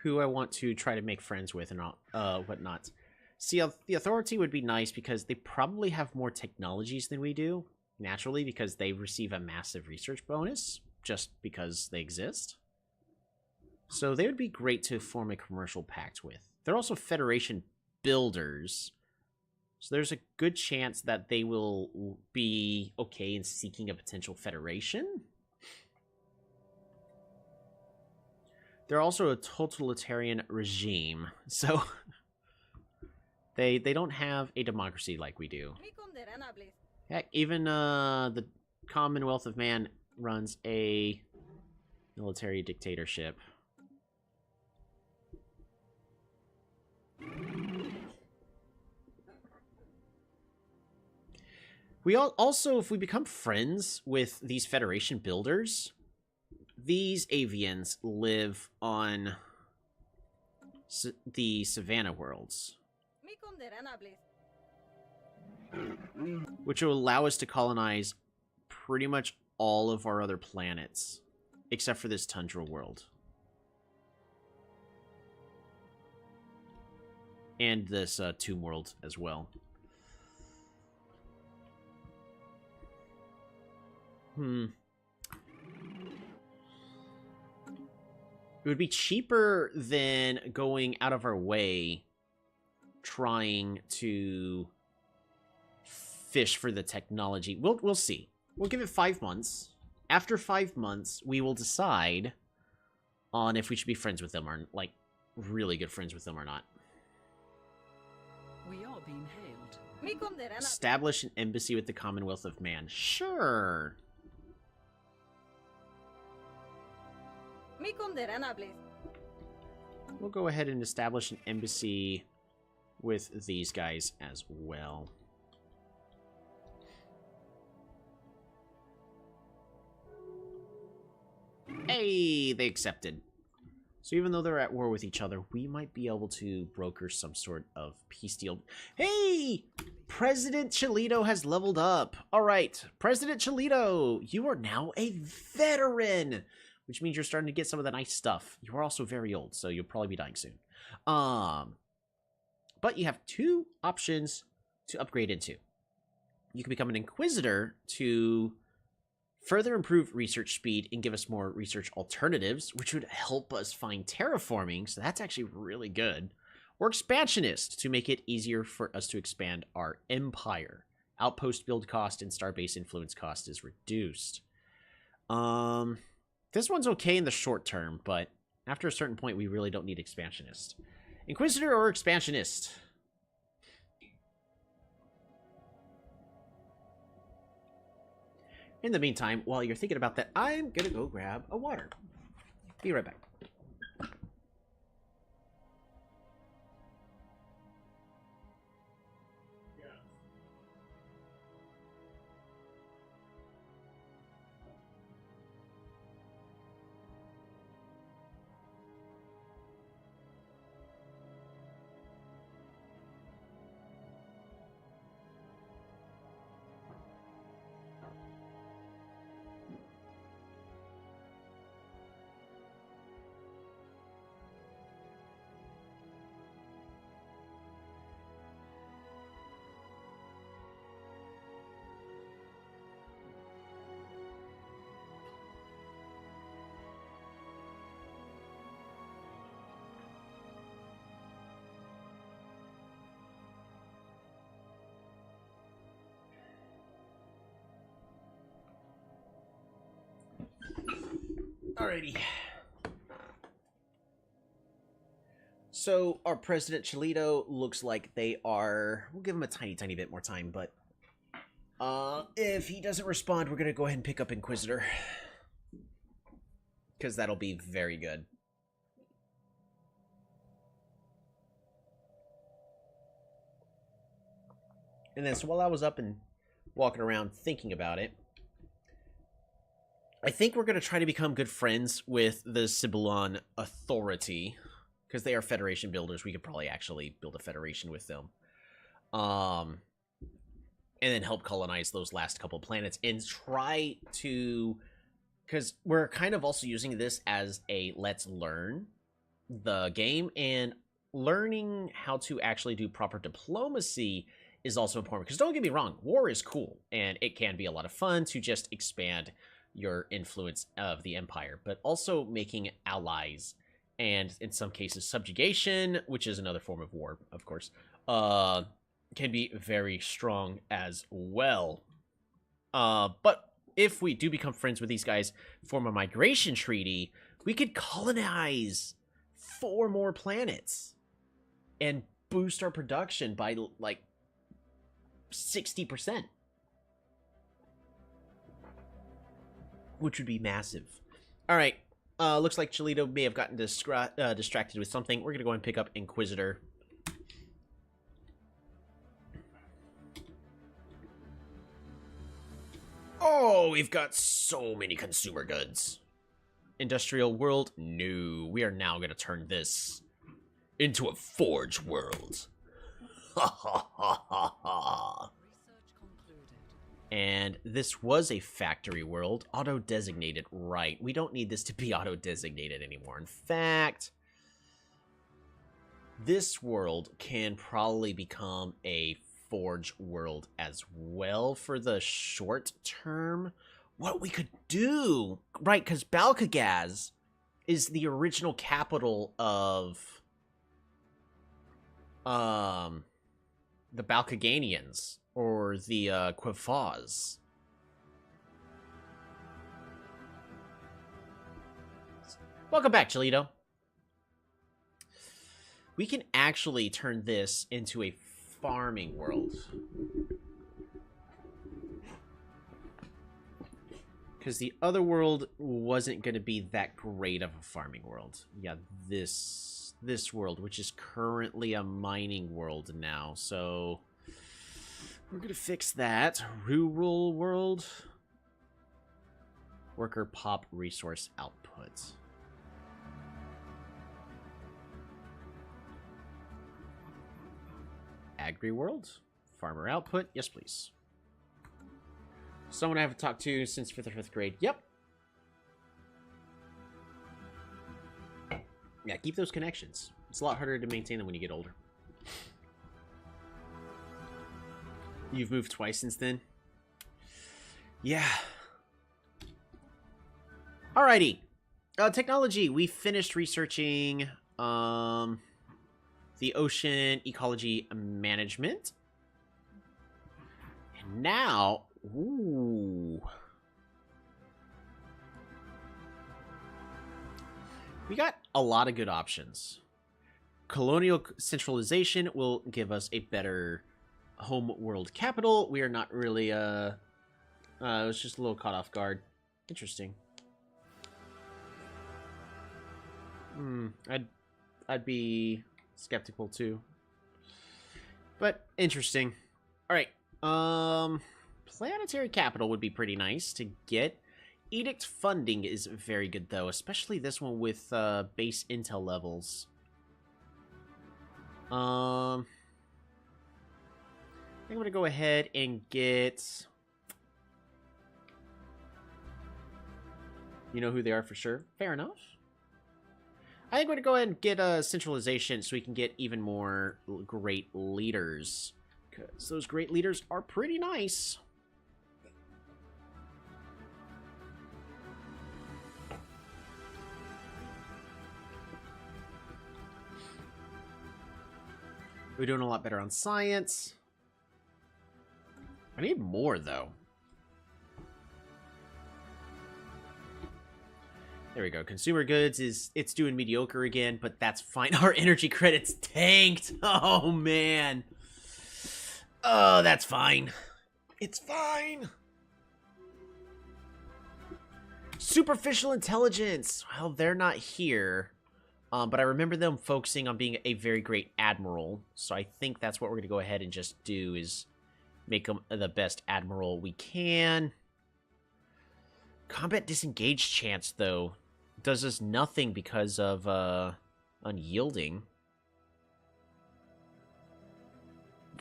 who I want to try to make friends with and whatnot. See, the Authority would be nice because they probably have more technologies than we do, naturally, because they receive a massive research bonus just because they exist. So they would be great to form a commercial pact with. They're also Federation builders, so there's a good chance that they will be okay in seeking a potential federation. They're also a totalitarian regime, so they don't have a democracy like we do. Heck, even the Commonwealth of Man runs a military dictatorship. We also, if we become friends with these Federation builders, these avians live on the Savannah worlds, which will allow us to colonize pretty much all of our other planets, except for this tundra world. And this Tomb World as well. It would be cheaper than going out of our way trying to fish for the technology. We'll see. We'll give it 5 months. After 5 months, we will decide on if we should be friends with them or, like, really good friends with them or not. We are being hailed. Mi condena. Establish an embassy with the Commonwealth of Man. Sure. Mi condena, please. We'll go ahead and establish an embassy with these guys as well. Hey, they accepted. So even though they're at war with each other, we might be able to broker some sort of peace deal. Hey! President Cholito has leveled up. All right, President Cholito, you are now a veteran, which means you're starting to get some of the nice stuff. You are also very old, so you'll probably be dying soon. But you have 2 options to upgrade into. You can become an Inquisitor to further improve research speed and give us more research alternatives, which would help us find terraforming, so that's actually really good. Or Expansionist to make it easier for us to expand our empire. Outpost build cost and starbase influence cost is reduced. This one's okay in the short term, but after a certain point, we really don't need Expansionist. Inquisitor or Expansionist? In the meantime, while you're thinking about that, I'm gonna go grab a water. Be right back. Alrighty. So, our President Cholito looks like they are... We'll give him a tiny bit more time, but... if he doesn't respond, we're gonna go ahead and pick up Inquisitor. Because that'll be very good. And then, so while I was up and walking around thinking about it, I think we're going to try to become good friends with the Sibylon Authority, because they are Federation builders. We could probably actually build a Federation with them. And then help colonize those last couple planets, and try to... Because we're kind of also using this as a let's learn the game, and learning how to actually do proper diplomacy is also important. Because don't get me wrong, war is cool, and it can be a lot of fun to just expand your influence of the empire, but also making allies, and in some cases subjugation, which is another form of war, of course, can be very strong as well. But if we do become friends with these guys, form a migration treaty, we could colonize 4 more planets and boost our production by like 60%. Which would be massive. Alright, looks like Cholito may have gotten distracted with something. We're going to go and pick up Inquisitor. Oh, we've got so many consumer goods. Industrial world? No, we are now going to turn this into a forge world. Ha ha ha ha ha. And this was a factory world, auto-designated, right. We don't need this to be auto-designated anymore. In fact, This world can probably become a Forge world as well for the short term. What we could do, right, because Balkagaz is the original capital of the Balkaganians, or the Quafaz. Welcome back, Cholito. We can actually turn this into a farming world. Because the other world wasn't going to be that great of a farming world. Yeah, this world, which is currently a mining world now. So we're going to fix that. Rural world. Worker pop resource output. Agri-world. Farmer output. Yes, please. Someone I haven't talked to since 5th or 5th grade. Yep. Yeah, keep those connections. It's a lot harder to maintain them when you get older. You've moved twice since then? Yeah. Alrighty. Technology. We finished researching the ocean ecology management. And now, ooh, we got a lot of good options. Colonial centralization will give us a better home world capital. We are not really it was just a little caught off guard. Interesting. I'd be skeptical too, but interesting. All right, planetary capital would be pretty nice to get. Edict funding is very good though, especially this one with base intel levels. I think I'm gonna go ahead and get, you know who they are for sure. Fair enough. I think we're going to go ahead and get a centralization so we can get even more great leaders. Because those great leaders are pretty nice. We're doing a lot better on science. I need more, though. There we go. Consumer goods it's doing mediocre again, but that's fine. Our energy credits tanked. Oh, man. Oh, that's fine. It's fine. Superficial intelligence. Well, they're not here. But I remember them focusing on being a very great admiral. So I think that's what we're going to go ahead and just do, is make them the best admiral we can. Combat disengage chance, though, does us nothing because of unyielding.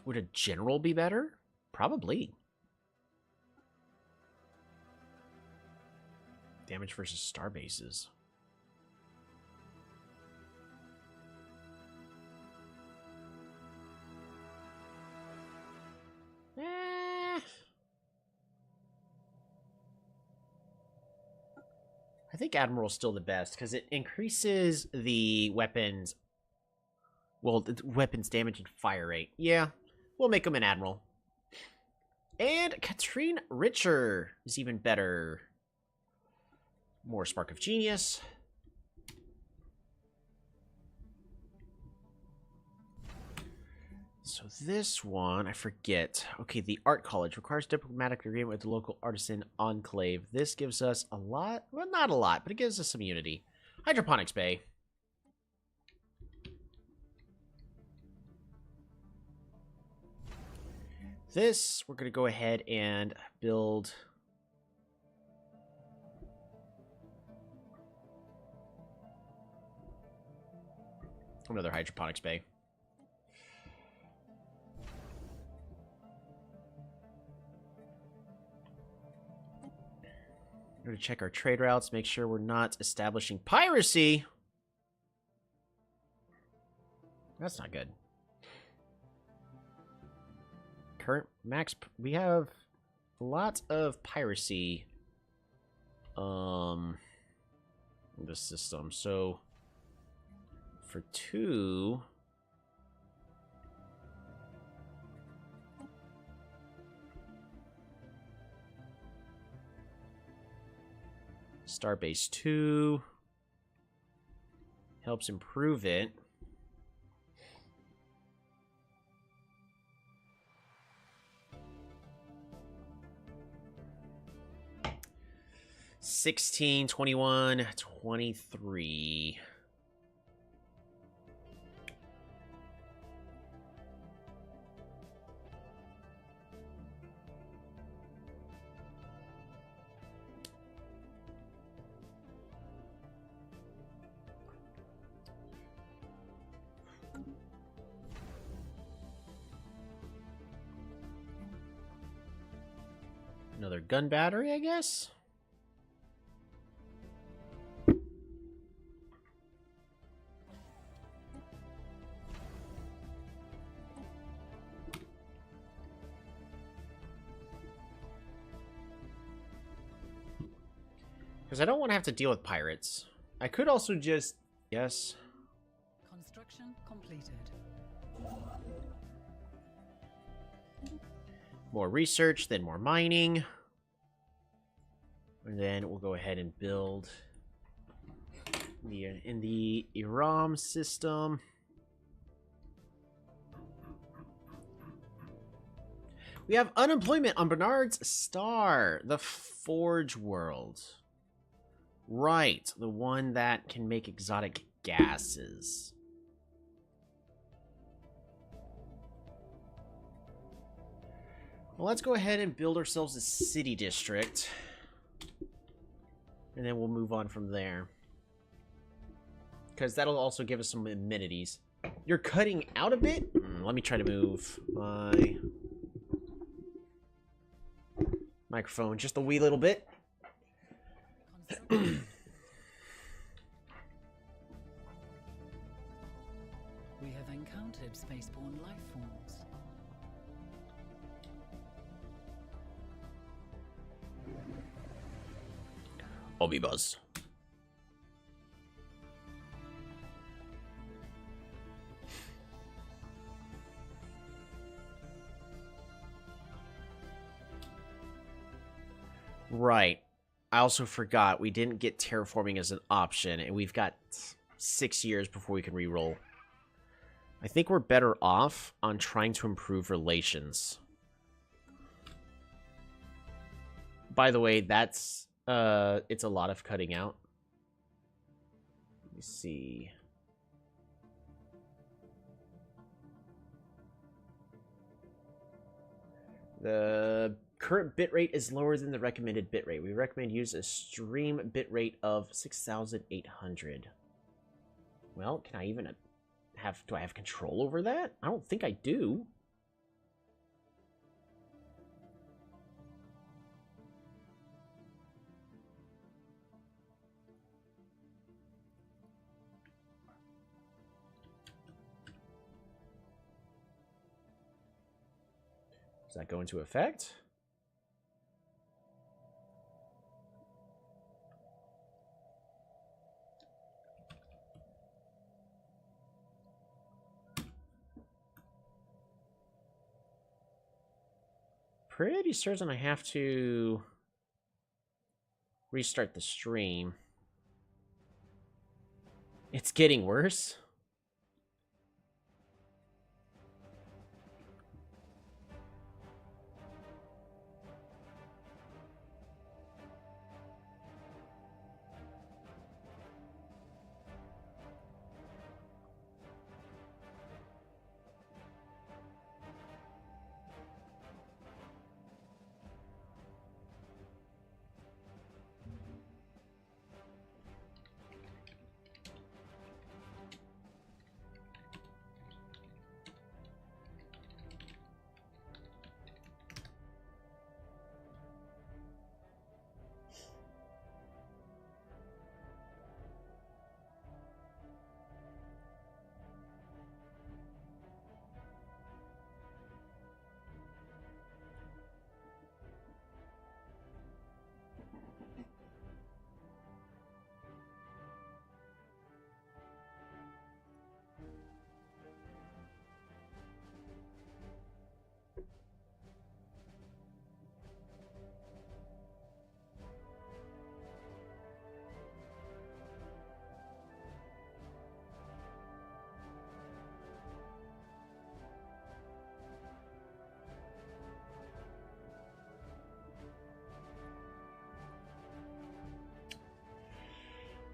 Would a general be better? Probably. Damage versus star bases. I think Admiral's still the best, because it increases the weapons... Well, the weapons damage and fire rate. Yeah, we'll make him an Admiral. And Katrine Richer is even better. More Spark of Genius. So this one, I forget. Okay, the Art College requires diplomatic agreement with the local artisan enclave. This gives us a lot. Well, not a lot, but it gives us some unity. Hydroponics Bay. This, we're going to go ahead and build... another hydroponics bay. We're going to check our trade routes, make sure we're not establishing piracy. That's not good. Current max... We have lots of piracy in the system. So, for 2... Starbase 2 helps improve it. $16, $21, $23. Another gun battery, I guess? Because I don't want to have to deal with pirates. I could also just... Yes. Construction completed. More research, then more mining. And then we'll go ahead and build in the Iram system. We have unemployment on Bernard's star, the Forge World. Right, the one that can make exotic gases. Well, let's go ahead and build ourselves a city district. And then we'll move on from there. Because that'll also give us some amenities. You're cutting out a bit? Let me try to move my microphone just a wee little bit. We have encountered spaceborne life forms. Omnibus. Right. I also forgot we didn't get terraforming as an option, and we've got 6 years before we can reroll. I think we're better off on trying to improve relations. By the way, that's it's a lot of cutting out. Let me see. The current bitrate is lower than the recommended bitrate. We recommend use a stream bitrate of 6,800. Well, can I even do I have control over that? I don't think I do. Does that go into effect? Pretty certain I have to restart the stream. It's getting worse.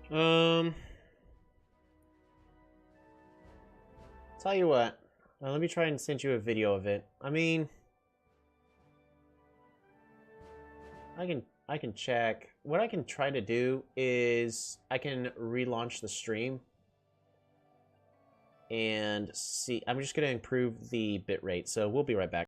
Tell you what. Let me try and send you a video of it. I mean, I can check. What I can try to do is I can relaunch the stream and see. I'm just going to improve the bitrate, so we'll be right back.